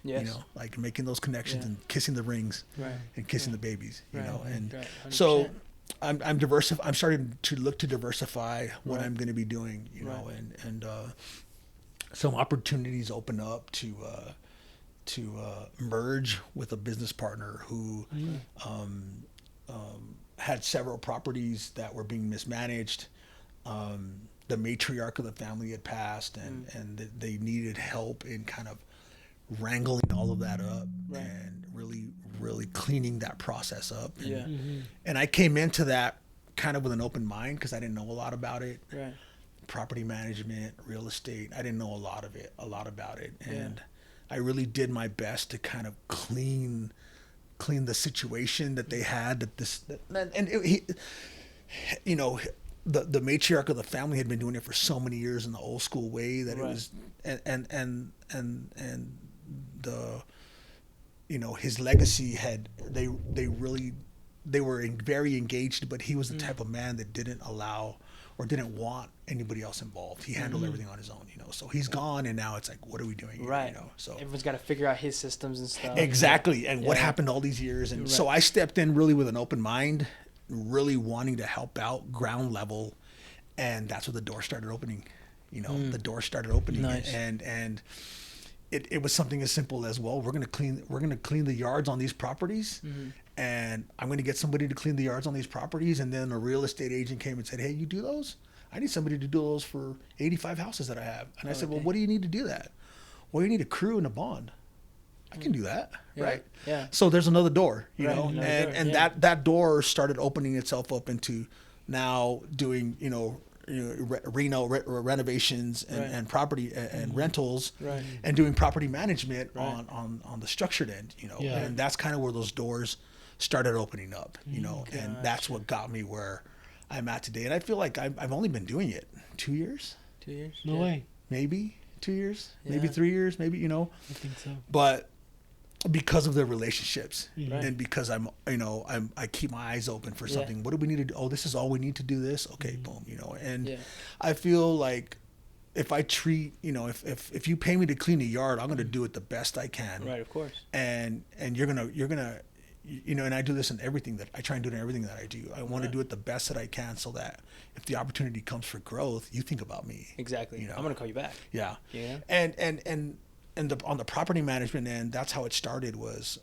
Yes. Like making those connections and kissing the rings and kissing the babies. And so I'm starting to look to diversify what I'm going to be doing. And some opportunities open up to merge with a business partner who had several properties that were being mismanaged. The matriarch of the family had passed, and they needed help in kind of wrangling all of that up and really cleaning that process up. And I came into that kind of with an open mind because I didn't know a lot about it. Right. Property management, real estate, I didn't know a lot about it. And I really did my best to kind of clean the situation that they had. The matriarch of the family had been doing it for so many years in the old school way that it was, and the, his legacy had, they were very engaged, but he was the type of man that didn't allow or didn't want anybody else involved. He handled everything on his own, so he's gone, and now it's like, what are we doing here? Right. So everyone's got to figure out his systems and stuff. Exactly. And what happened all these years. And so I stepped in really with an open mind, really wanting to help out ground level. And that's where the door started opening. The door started opening. Nice. And it was something as simple as, well, we're going to clean the yards on these properties. And I'm going to get somebody to clean the yards on these properties. And then a real estate agent came and said, hey, you do those? I need somebody to do those for 85 houses that I have. And I said, well, what do you need to do that? Well, you need a crew and a bond. I can do that, right? Yeah. So there's another door, that door started opening itself up into now doing, renovations and property and rentals, and doing property management on the structured end, and that's kind of where those doors started opening up, and that's what got me where I'm at today. And I feel like I've only been doing it 2 years. 2 years? No way. Maybe 2 years, maybe 3 years, maybe, I think so. but because of the relationships and because I keep my eyes open for something. What do we need to do? Oh, this is all we need to do this. Okay, boom, and I feel like if I treat, if you pay me to clean a yard, I'm going to do it the best I can. Right. Of course. And you're going to, and I do this in everything that I try and do it in everything that I do. I want to do it the best that I can so that if the opportunity comes for growth, you think about me. Exactly. I'm going to call you back. Yeah. Yeah. And on the property management end, that's how it started. Was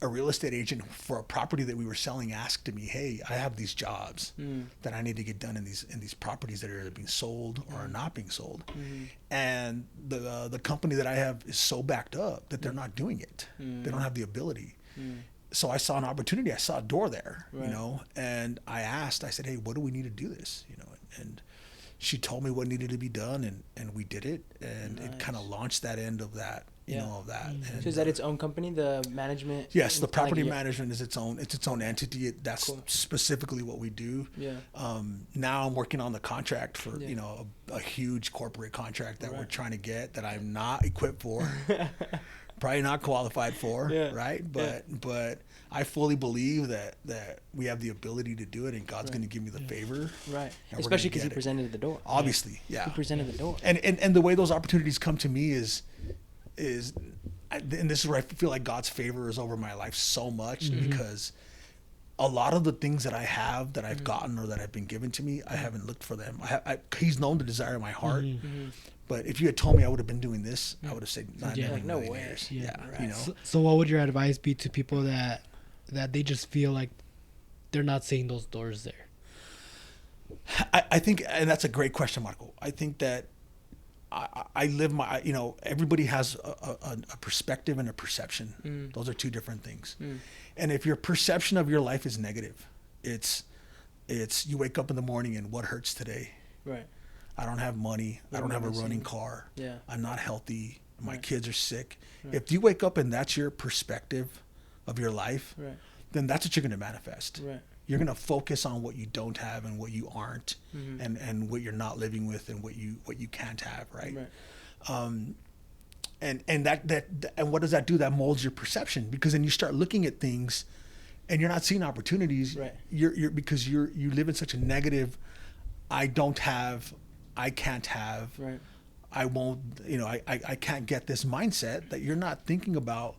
a real estate agent for a property that we were selling asked me, hey, I have these jobs that I need to get done in these properties that are either being sold or are not being sold, and the company that I have is so backed up that they're not doing it. They don't have the ability. So I saw an opportunity. I saw a door there, and I said, hey, what do we need to do this? And she told me what needed to be done, and we did it, and it kind of launched that end of that, of that. And, so is that its own company, the management? Yes, the property management is its own entity. That's specifically what we do. Yeah. Now I'm working on the contract for, a huge corporate contract that we're trying to get that I'm not equipped for. probably not qualified for, Yeah. right? But I fully believe that we have the ability to do it, and God's going to give me the favor. Right. And we're Especially gonna because he get it. presented the door. Obviously, yeah. He presented the door. And the way those opportunities come to me is and this is where I feel like God's favor is over my life so much, because a lot of the things that I have that I've gotten or that have been given to me, I haven't looked for them. He's known the desire of my heart. But if you had told me I would have been doing this, I would have said, not Yeah. in a Like, no million way. years. Yeah. Yeah, Right. you know. So what would your advice be to people that they just feel like they're not seeing those doors there? I think, and that's a great question, Marco. I think that I live my, everybody has a perspective and a perception. Those are two different things. And if your perception of your life is negative, it's you wake up in the morning and what hurts today? Right. I don't have money. I don't have a running car. Yeah. I'm not healthy. My Right. kids are sick. Right. If you wake up and that's your perspective of your life, Right. then that's what you're going to manifest. Right. You're going to focus on what you don't have and what you aren't, Mm-hmm. and what you're not living with and what you can't have, right? And that and what does that do? That molds your perception, because then you start looking at things and you're not seeing opportunities. Right. You're because you live in such a negative, I don't have, I can't have, Right. I won't, I can't get this mindset, that you're not thinking about.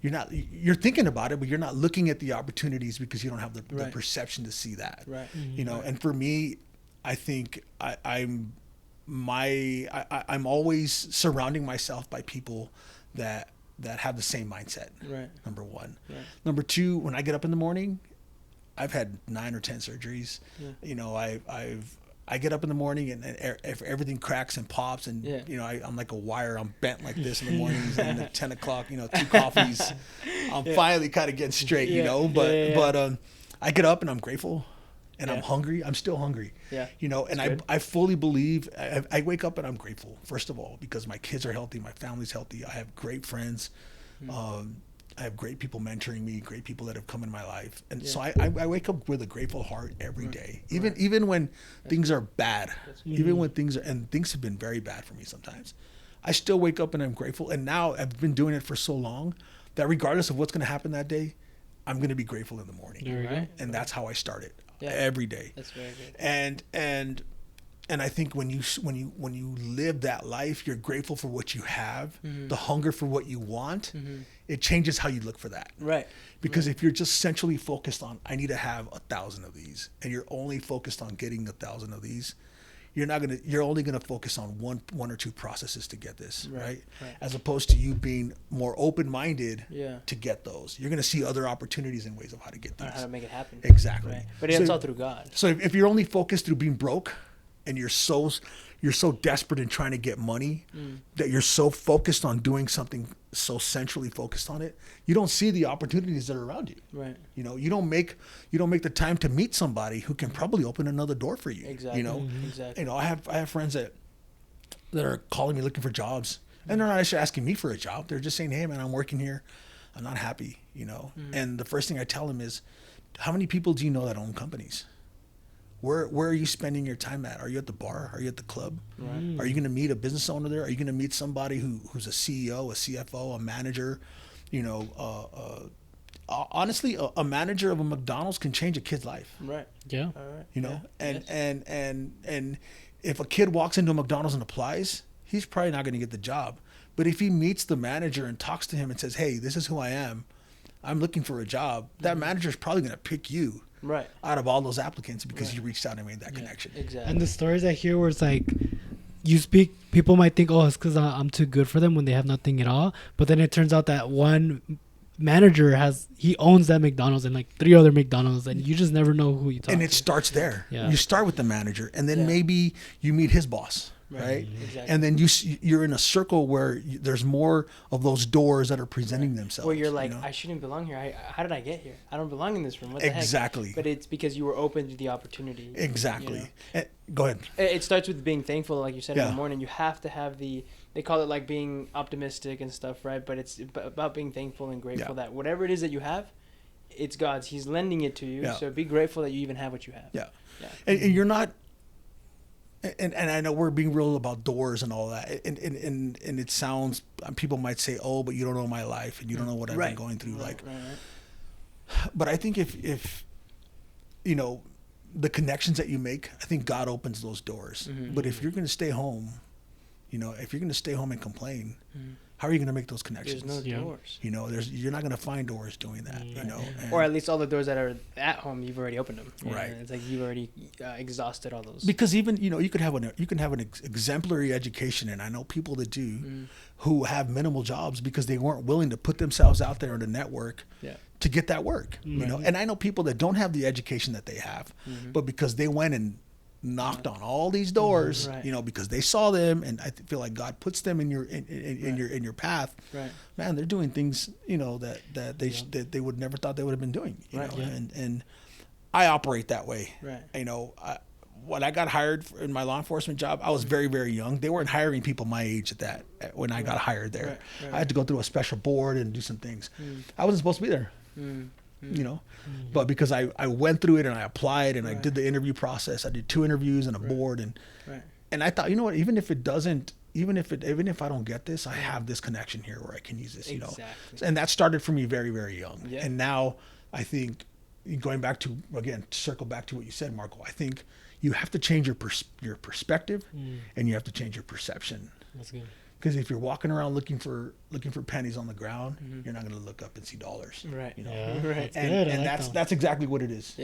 You're thinking about it, but you're not looking at the opportunities because you don't have the Right. perception to see that. Right. And for me, I think I'm always surrounding myself by people that have the same mindset. Right. Number one. Right. Number two, when I get up in the morning, I've had 9 or 10 surgeries. Yeah. I get up in the morning and if everything cracks and pops and Yeah. I'm like a wire. I'm bent like this in the mornings, and at 10 o'clock, 2 coffees, I'm finally kind of getting straight, Yeah. But I get up and I'm grateful, and I'm Yeah. hungry. I'm still hungry. Yeah. And I fully believe. I wake up and I'm grateful, first of all, because my kids are healthy, my family's healthy. I have great friends. I have great people mentoring me, great people that have come in my life. And so I wake up with a grateful heart every day, even when things are bad, even when things have been very bad for me sometimes. I still wake up and I'm grateful. And now I've been doing it for so long that regardless of what's going to happen that day, I'm going to be grateful in the morning. There you go. And that's how I start it Yeah. every day. That's very good. And I think when you live that life, you're grateful for what you have, the hunger for what you want. It changes how you look for that. Right. Because if you're just centrally focused on, I need to have 1,000 of these, and you're only focused on getting 1,000 of these, you're only gonna focus on one or two processes to get this, right? As opposed to you being more open-minded to get those. You're gonna see other opportunities and ways of how to get these. How to make it happen. Exactly. Right. But it's all through God. So if you're only focused through being broke, and you're so desperate in trying to get money that you're so focused on doing something, so centrally focused on it, you don't see the opportunities that are around you. Right. You don't make the time to meet somebody who can probably open another door for you. Exactly. Exactly. I have friends that are calling me looking for jobs, and they're not actually asking me for a job. They're just saying, "Hey man, I'm working here, I'm not happy," And the first thing I tell them is, how many people do you know that own companies? Where are you spending your time at? Are you at the bar? Are you at the club? Right. Are you going to meet a business owner there? Are you going to meet somebody who's a CEO, a CFO, a manager? Honestly, a manager of a McDonald's can change a kid's life. Right. Yeah. All right. And if a kid walks into a McDonald's and applies, he's probably not going to get the job. But if he meets the manager and talks to him and says, "Hey, this is who I am. I'm looking for a job," that manager is probably going to pick you Right. out of all those applicants because you reached out and made that connection. Exactly. And the stories I hear where it's like, people might think, oh, it's because I'm too good for them when they have nothing at all. But then it turns out that one manager he owns that McDonald's and like 3 other McDonald's, and you just never know who you talk to. And it starts there. Yeah. You start with the manager, and then maybe you meet his boss. Right. Exactly. And then you're in a circle where there's more of those doors that are presenting themselves. Where you're like, I shouldn't belong here. How did I get here? I don't belong in this room. What the heck? Exactly. But it's because you were open to the opportunity. Exactly. Go ahead. It starts with being thankful, like you said in Yeah. the morning. You have to have they call it like being optimistic and stuff, right? But it's about being thankful and grateful that whatever it is that you have, it's God's. He's lending it to you. Yeah. So be grateful that you even have what you have. Yeah. Yeah. And you're not, and I know we're being real about doors and all that, and it sounds, people might say, oh, but you don't know my life and you don't know what I've been going through, like. But I think if you know, the connections that you make, I think God opens those doors. But if you're going to stay home, you know, if you're going to stay home and complain, how are you going to make those connections? There's no doors. You know, you're not going to find doors doing that. You know, or at least all the doors that are at home, you've already opened them. Right. It's like you've already exhausted all those. Because even, you know, you can have an exemplary education, and I know people that do, who have minimal jobs because they weren't willing to put themselves out there in the network. To get that work, you know, and I know people that don't have the education that they have, but because they went and knocked on all these doors, you know, because they saw them, and I feel like God puts them in your in your path. Man, they're doing things, you know, that they would never thought they would have been doing. You know, and I operate that way. You know, when I got hired in my law enforcement job, I was very, very young. They weren't hiring people my age when I got hired there. I had to go through a special board and do some things. I wasn't supposed to be there. You know, but because I went through it and I applied and I did the interview process, I did 2 interviews and a board, and I thought, you know what, even if I don't get this, I have this connection here where I can use this, you know, and that started for me very, very young. And now I think, going back to, again, to circle back to what you said, Marco, I think you have to change your perspective and you have to change your perception. That's good. Because if you're walking around looking for pennies on the ground, you're not going to look up and see dollars. You know? And that's exactly what it is.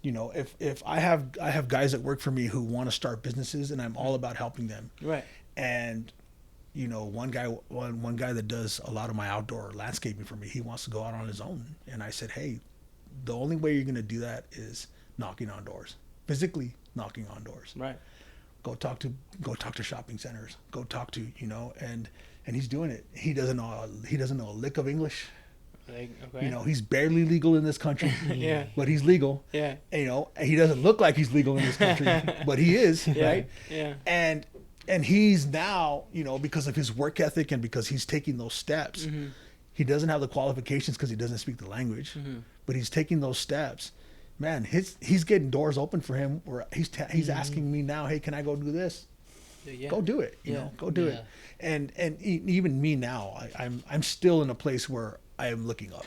You know, if I have guys that work for me who want to start businesses, and I'm all about helping them. And you know, one guy that does a lot of my outdoor landscaping for me, he wants to go out on his own, and I said, hey, the only way you're going to do that is knocking on doors, physically knocking on doors. Go talk to shopping centers. Go talk to, you know, and he's doing it. He doesn't know a lick of English. You know, he's barely legal in this country. But he's legal. And, you know, he doesn't look like he's legal in this country, but he is, right? And he's now, you know, because of his work ethic and because he's taking those steps, he doesn't have the qualifications because he doesn't speak the language, but he's taking those steps. Man, he's getting doors open for him where he's asking me now, hey, can I go do this? Go do it, you know, go do it. And even me now, I'm still in a place where I am looking up.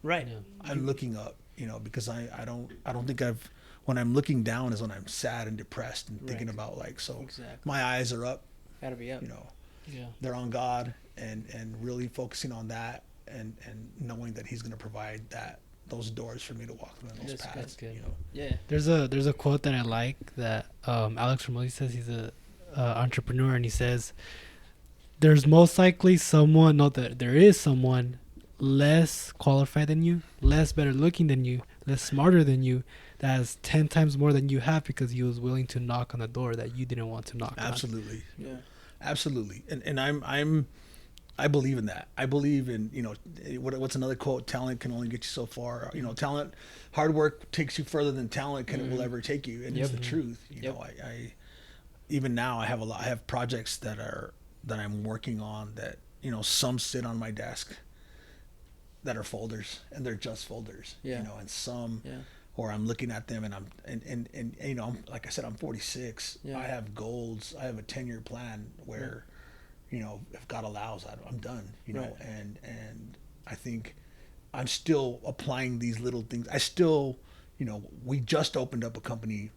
I'm looking up, you know, because I don't think when I'm looking down is when I'm sad and depressed and thinking about, like, so my eyes are up. Gotta be up. You know, they're on God and really focusing on that and knowing that He's going to provide those doors for me to walk through in those paths. You know? There's a quote that I like that Alex Ramosi says. He's a entrepreneur, and he says, "There's most likely there is someone less qualified than you, less better looking than you, less smarter than you, that has 10 times more than you have because he was willing to knock on the door that you didn't want to knock on." Absolutely. And I believe in that. I believe in, you know, what's another quote? Talent can only get you so far. You know, talent, hard work takes you further than talent will ever take you. And it's the truth. You know, I even now I have projects that I'm working on that, you know, some sit on my desk that are folders, and they're just folders. You know, and some or I'm looking at them and you know, like I said, I'm 46. I have goals. I have a 10-year plan where you know, if God allows, I'm done, you know, and I think I'm still applying these little things. I still, you know, I just opened up a company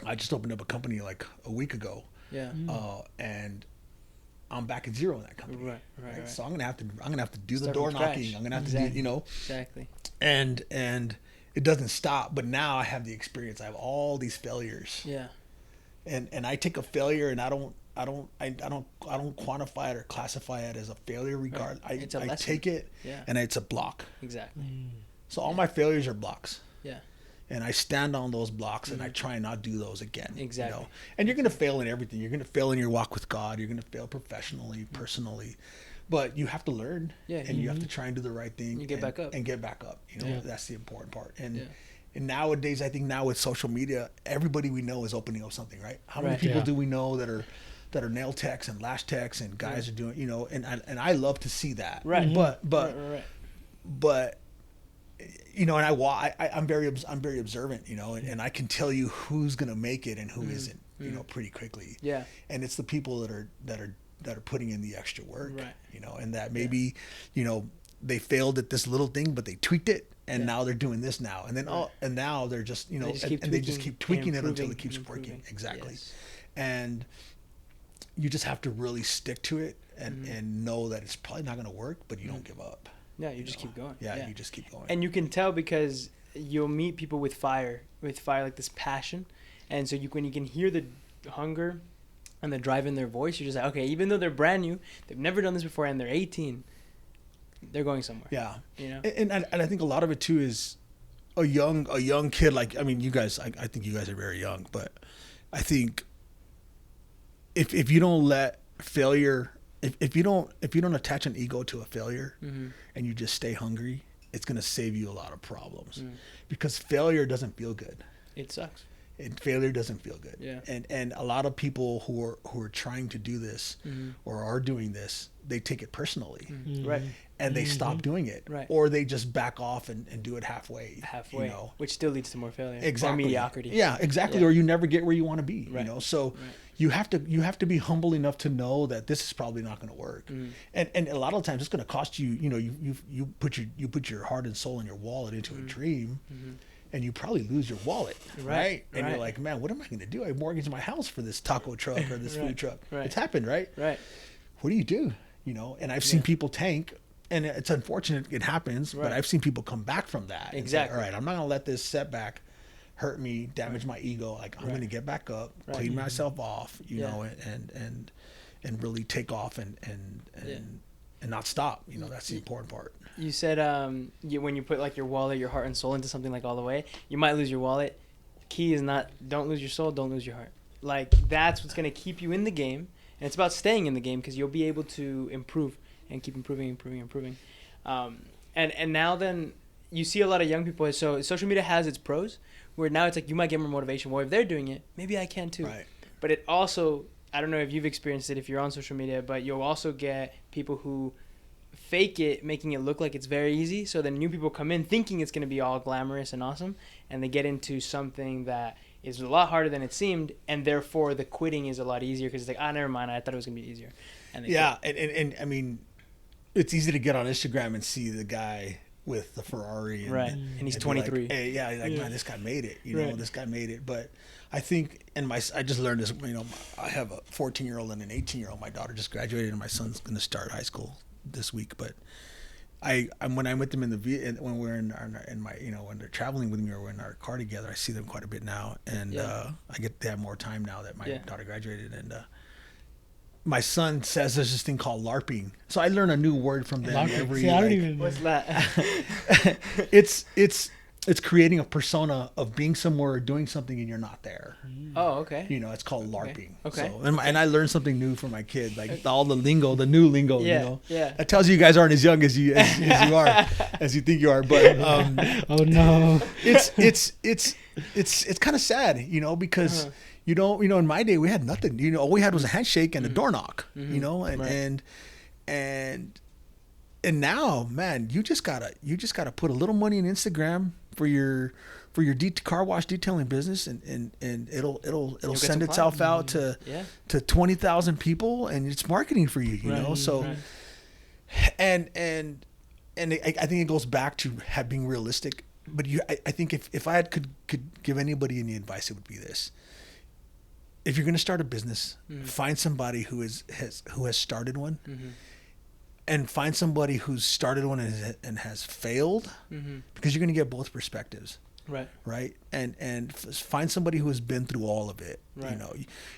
like a week ago. And I'm back at zero in that company. Right. So I'm gonna have to do the door knocking. I'm gonna have to do, you know. And it doesn't stop, but now I have the experience. I have all these failures. And I take a failure and I don't quantify it or classify it as a failure. I take it and it's a block. So all my failures are blocks. And I stand on those blocks and I try not do those again. You know? And you're going to fail in everything. You're going to fail in your walk with God. You're going to fail professionally, personally. But you have to learn and you have to try and do the right thing. Get back up. And get back up. You know, that's the important part. And nowadays, I think now with social media, everybody we know is opening up something, right? How many people do we know that are nail techs and lash techs and guys are doing, you know, and I love to see that. But you know, and I'm very observant, you know, and I can tell you who's going to make it and who isn't. you know, pretty quickly. Yeah. And it's the people that are putting in the extra work, Right. you know, and that maybe, you know, they failed at this little thing, but they tweaked it, and now they're doing this now, and then and now they're just, you know, they just keep tweaking it until it keeps working. Exactly. Yes. And you just have to really stick to it and know that it's probably not going to work, but you don't give up. Yeah, you just keep going. Yeah, you just keep going. And you can tell because you'll meet people with fire, like this passion, and so when you can hear the hunger and the drive in their voice, you're just like, okay, even though they're brand new, they've never done this before, and they're 18, they're going somewhere. Yeah, you know. And I think a lot of it too is a young kid. Like, I mean, you guys, I think you guys are very young, but I think if you don't let failure, if you don't attach an ego to a failure, and you just stay hungry, it's gonna save you a lot of problems, because failure doesn't feel good. It sucks. And failure doesn't feel good. Yeah. And a lot of people who are trying to do this or are doing this, they take it personally. Right. And they stop doing it. Right. Or they just back off and do it halfway. Halfway. You know? Which still leads to more failure. Exactly. Or mediocrity. Yeah, exactly. Yeah. Or you never get where you want to be. Right. You know. So Right. you have to be humble enough to know that this is probably not going to work. And a lot of times it's going to cost you. You know, you put your heart and soul and your wallet into a dream. And you probably lose your wallet, right? And you're like, man, what am I going to do? I mortgaged my house for this taco truck or this food truck. Right. It's happened, right? Right. What do? You know, and I've seen people tank, and it's unfortunate it happens, but I've seen people come back from that. Exactly. Say, all right, I'm not going to let this setback hurt me, damage my ego. Like, I'm going to get back up, clean myself off, you know, and really take off and not stop. You know, that's the important part. You said when you put like your wallet, your heart and soul into something like all the way, you might lose your wallet. The key is don't lose your soul, don't lose your heart. Like, that's what's going to keep you in the game. And it's about staying in the game, because you'll be able to improve and keep improving. And now then you see a lot of young people. So social media has its pros, where now it's like you might get more motivation. Well, if they're doing it, maybe I can too. Right. But it also, I don't know if you've experienced it if you're on social media, but you'll also get people who fake it, making it look like it's very easy. So then new people come in thinking it's going to be all glamorous and awesome, and they get into something that is a lot harder than it seemed, and therefore the quitting is a lot easier, because it's like, never mind, I thought it was going to be easier. And and I mean, it's easy to get on Instagram and see the guy with the Ferrari, and he's 23. Like, hey, man, this guy made it. You know, this guy made it. But I think, I just learned this. You know, I have a 14-year-old and an 18-year-old. My daughter just graduated, and my son's going to start high school this week. But when I'm with them when we're in my, you know, when they're traveling with me or we're in our car together, I see them quite a bit now, and I get to have more time now that my daughter graduated. And my son says there's this thing called LARPing, so I learn a new word from them every. See, I don't even. What's that? It's creating a persona of being somewhere or doing something and you're not there. Oh, okay. You know, it's called LARPing. Okay. So, and I learned something new from my kid, like all the lingo, the new lingo. Yeah. You know, Yeah. that tells you guys aren't as young as you are, as you think you are. But Oh no. it's kind of sad, you know, because you know, in my day we had nothing. You know, all we had was a handshake and a door knock. You know, and now, man, you just gotta put a little money in Instagram for your car wash detailing business, and it'll send itself out to 20,000 people, and it's marketing for you. You know, so and I think it goes back to being realistic. But I think if I could give anybody any advice, it would be this: if you're going to start a business, find somebody who has started one. And find somebody who's started one and has failed, because you're going to get both perspectives. Right. And find somebody who has been through all of it. Right. You know,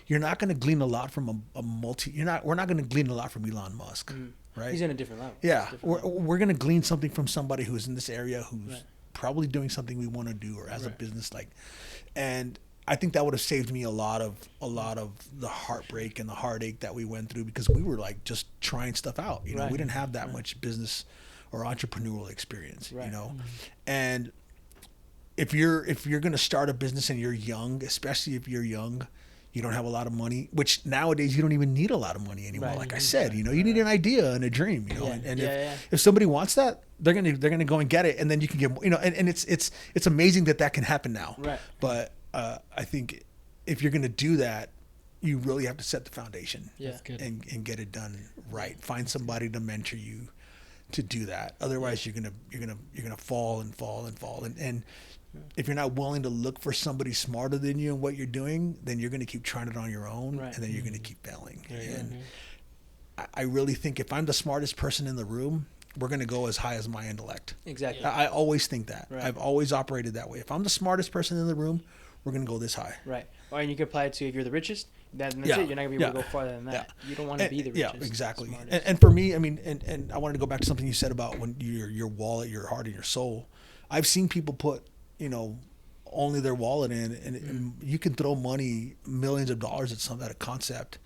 you're not going to glean a lot from we're not going to glean a lot from Elon Musk. Right. He's in a different level. Yeah. We're going to glean something from somebody who's in this area, who's probably doing something we want to do, or has a business and I think that would have saved me a lot of the heartbreak and the heartache that we went through, because we were like just trying stuff out. You know, we didn't have that much business or entrepreneurial experience. You know, and if you're going to start a business and you're young, especially if you're young, you don't have a lot of money, which nowadays you don't even need a lot of money anymore. Like I said, you know, you need an idea and a dream. You know, and if somebody wants that, they're gonna go and get it, and then you can get, you know, and it's amazing that can happen now. Right. But I think if you're going to do that, you really have to set the foundation Yeah. That's good. and get it done right. Find somebody to mentor you to do that. Otherwise, you're gonna fall and fall and fall. And if you're not willing to look for somebody smarter than you in what you're doing, then you're gonna keep trying it on your own, Right. and then you're gonna keep failing. Right. And I really think if I'm the smartest person in the room, we're gonna go as high as my intellect. Exactly. I always think that. Right. I've always operated that way. If I'm the smartest person in the room, we're gonna go this high. Right. Or and you can apply it to if you're the richest, that's Yeah. it. You're not gonna be able to Yeah. go farther than that. Yeah. You don't want to be the richest. Yeah, exactly. smartest. And for me, I mean, and I wanted to go back to something you said about when your wallet, your heart, and your soul. I've seen people put, only their wallet in, and you can throw money, millions of dollars at a concept,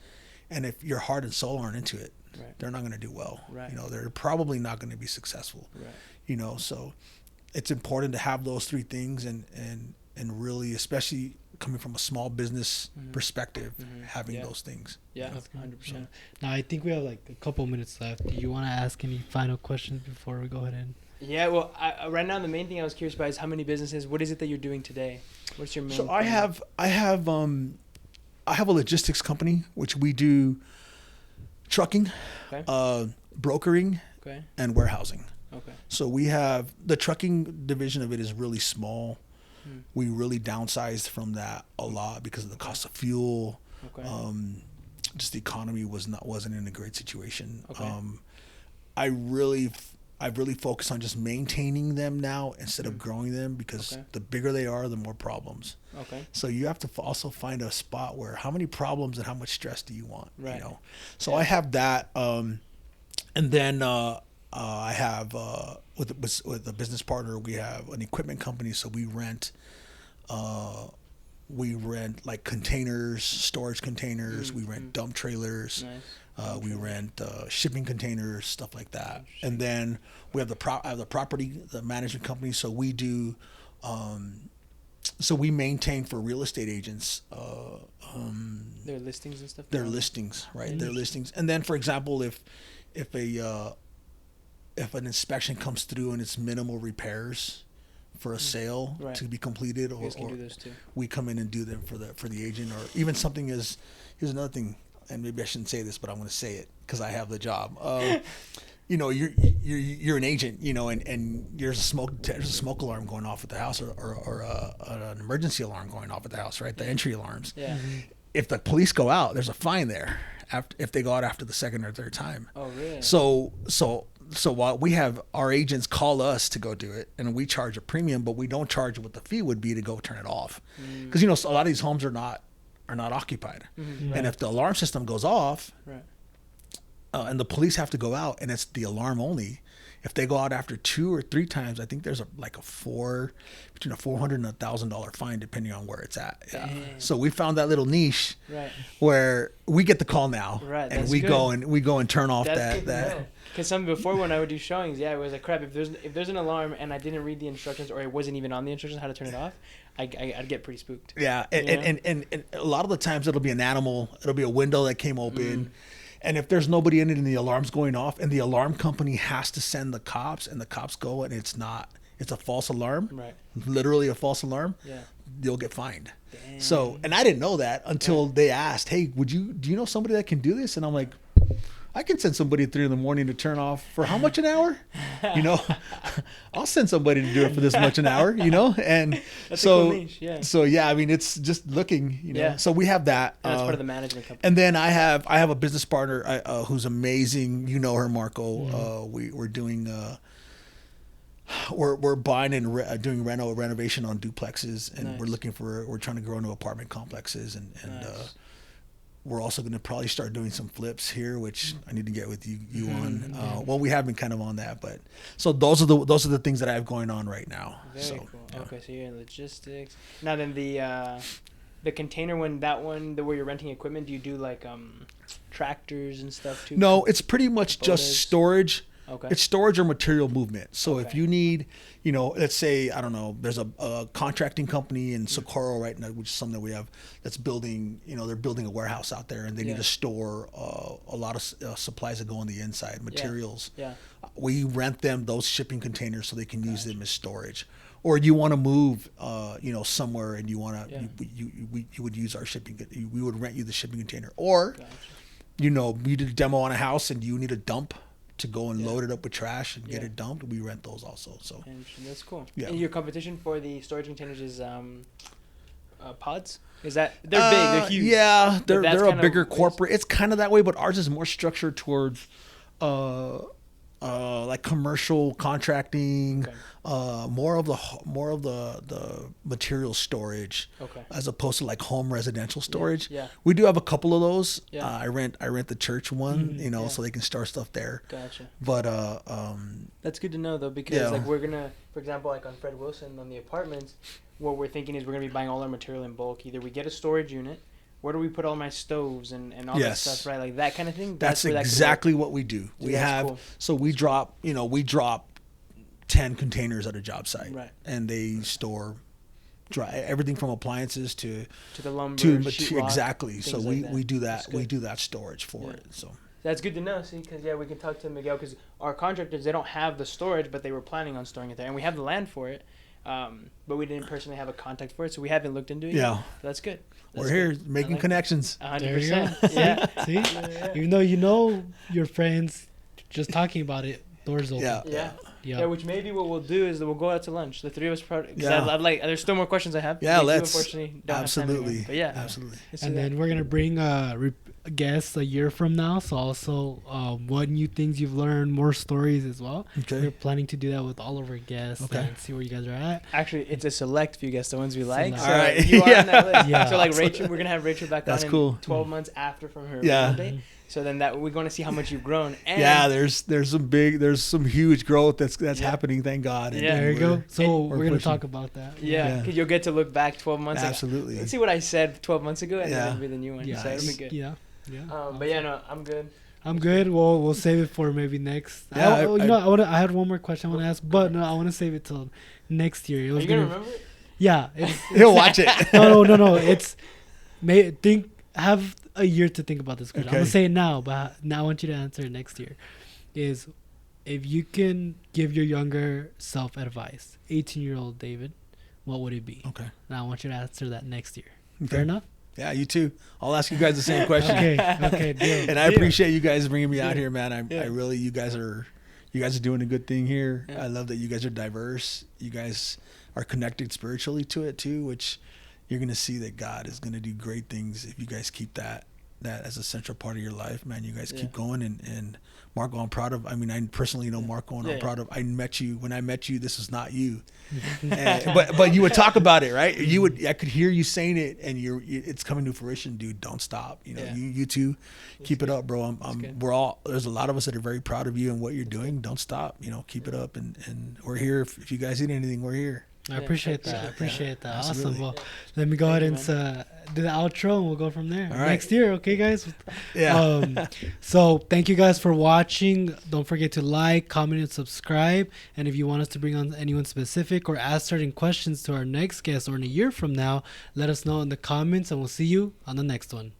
and if your heart and soul aren't into it, Right. they're not going to do well. Right. They're probably not going to be successful. Right. So it's important to have those three things, and really, especially coming from a small business perspective, having Yeah. those things. Yeah. That's good. 100%. Now I think we have like a couple minutes left. Do you want to ask any final questions before we go ahead and? Yeah. Well, right now the main thing I was curious about is how many businesses. What is it that you're doing today? What's your main? So I thing? have a logistics company which we do trucking, Okay. brokering, Okay. and warehousing. Okay. So we have the trucking division of it is really small. We really downsized from that a lot because of the cost of fuel. Okay. Just the economy wasn't in a great situation. Okay. I've really focused on just maintaining them now instead of growing them, because Okay. the bigger they are, the more problems. Okay. So you have to also find a spot where how many problems and how much stress do you want? Right. So I have that, and then I have with a business partner, we have an equipment company. So we rent like containers, storage containers. We rent dump trailers. Nice. We rent shipping containers, stuff like that. And then we have the management company. So we do. So we maintain for real estate agents. Their listings and stuff. Their listings, right? Their listings. And then, for example, if an inspection comes through and it's minimal repairs for a sale to be completed, You or guys can do those too. we come in and do them for the agent, or even something is. Here's another thing, and maybe I shouldn't say this, but I'm going to say it because I have the job. You're an agent, and there's a smoke alarm going off at the house, or an emergency alarm going off at the house, right? The entry alarms. Yeah. If the police go out, there's a fine there if they go out after the second or third time. Oh, really? So while we have our agents call us to go do it, and we charge a premium, but we don't charge what the fee would be to go turn it off, because a lot of these homes are not occupied, and if the alarm system goes off, Right. and the police have to go out, and it's the alarm only. If they go out after 2 or 3 times, I think there's between a $400 and $1,000 fine, depending on where it's at. Yeah. So we found that little niche Right. where we get the call now, Right, and that's we good. go and turn off That's that. Because before when I would do showings, it was like crap. If there's an alarm and I didn't read the instructions, or it wasn't even on the instructions how to turn it off, I'd get pretty spooked. Yeah, and a lot of the times it'll be an animal. It'll be a window that came open. And if there's nobody in it and the alarm's going off, and the alarm company has to send the cops, and the cops go and it's a false alarm, Right. literally a false alarm, Yeah. you'll get fined. Damn. So, and I didn't know that until they asked, hey, do you know somebody that can do this? And I'm like, I can send somebody at 3 a.m. to turn off for how much an hour? I'll send somebody to do it for this much an hour, and That's so, a cool niche, yeah. so yeah, I mean, it's just looking, Yeah. so we have that. And that's part of the management company. And then I have a business partner who's amazing. You know her, Marco. We're doing we're buying and doing renovation on duplexes, and Nice. we're trying to grow into apartment complexes, and Nice. we're also going to probably start doing some flips here, which I need to get with you on. Well, we have been kind of on that, but so those are the things that I have going on right now. Very so, cool. yeah. Okay, so you're in logistics. Now then, the container one, where you're renting equipment, do you do like tractors and stuff too? No, it's pretty much just Bodas. storage. Okay. It's storage or material movement. So if Okay. you need, let's say, I don't know, there's a contracting company in Socorro right now, which is something that we have that's building, they're building a warehouse out there and they need Yeah. to store a lot of supplies that go on the inside, materials. Yeah. We rent them those shipping containers so they can use them as storage. Or you want to move, somewhere and you want to, you would use our shipping. We would rent you the shipping container. Or, Gotcha. you did a demo on a house and you need a dump to go and load it up with trash and get Yeah. it dumped. We rent those also. So Interesting. That's cool. Yeah. And your competition for the storage containers is pods? Is that they're big? They're huge. Yeah, But that's they're a kind of bigger ways- corporate. It's kind of that way, but ours is more structured towards like commercial contracting, Okay. more of the material storage, Okay. as opposed to like home residential storage. Yeah. We do have a couple of those. Yeah. I rent the church one, Yeah. so they can store stuff there. Gotcha. But That's good to know though, because Yeah. like we're gonna, for example, like on Fred Wilson on the apartments, what we're thinking is we're gonna be buying all our material in bulk. Either we get a storage unit. Where do we put all my stoves and all that Yes. stuff, right? Like that kind of thing. that's where that could work. exactly what we do. We that's have cool. so we drop 10 containers at a job site, Right. and they store everything from appliances to To the lumber, sheetrock, exactly. things So like we that. we do That's that. We good. do that storage for Yeah. it. So That's good to know, see, because we can talk to Miguel, because our contractors, they don't have the storage, but they were planning on storing it there, and we have the land for it, but we didn't personally have a contact for it, so we haven't looked into it. Yeah. yet. So that's good. we're here making connections. 100%. There you go. Yeah. See, Yeah. even though you know your friends, just talking about it, doors open. Yeah. Yeah. Yeah. Yeah, which maybe what we'll do is that we'll go out to lunch. The three of us probably. Yeah. I'd like. There's still more questions I have. Yeah, We let's unfortunately don't have time absolutely. anymore. But yeah, Absolutely. let's do And that. then we're gonna bring guests a year from now. So also, what new things you've learned, more stories as well. We're Okay. planning to do that with all of our guests Okay. and see where you guys are at. Actually, it's a select few guests, the ones we like. Select. So Alright. you are Yeah. on that list. Yeah. So like Rachel, we're gonna have Rachel back That's on in cool. 12 months after from her Yeah. original date. So then that we're going to see how much you've grown. And Yeah, there's some huge growth that's Yeah. happening. Thank God. And Yeah. There you we're- go. So we're we're gonna pushing. talk about that. Yeah, Yeah. because you'll get to look back 12 months. Absolutely. Like, let's see what I said 12 months ago, and Yeah. then it'll be the new one. Yeah. So it'll be good. Yeah. Yeah. But yeah, no, I'm good. I'm good. We'll save it for maybe next. Yeah, I had one more question I want to ask, but no, I want to save it till next year. It Are was you going to remember it? Yeah. He'll watch it. No. It's have a year to think about this question. I'm Okay. gonna say it now, but now I want you to answer it next year. Is if you can give your younger self advice, 18-year-old David, what would it be? Okay. And I want you to answer that next year. Okay. Fair enough? Yeah, you too. I'll ask you guys the same question. Okay, deal. And I appreciate you guys bringing me out Yeah. here, man. I Yeah. really, you guys are doing a good thing here. Yeah. I love that you guys are diverse. You guys are connected spiritually to it too, which you're gonna see that God is gonna do great things if you guys keep that as a central part of your life, man. You guys Yeah. keep going, and Marco, I'm proud of. I mean, I personally know Marco, and Yeah, I'm yeah. proud of. When I met you, this is not you. But you would talk about it, right? I could hear you saying it, and it's coming to fruition, dude. Don't stop. Yeah. You too, keep it up, bro. good. There's a lot of us that are very proud of you and what you're doing. Don't stop. Keep it up, and we're here. If you guys need anything, we're here. I Yeah, appreciate that. I yeah. appreciate that. Awesome. Absolutely. Well, let me go ahead Thank and you, do the outro, and we'll go from there. All right. Next year, okay, guys? Yeah. So thank you guys for watching. Don't forget to like, comment, and subscribe. And if you want us to bring on anyone specific or ask certain questions to our next guest or in a year from now, let us know in the comments, and we'll see you on the next one.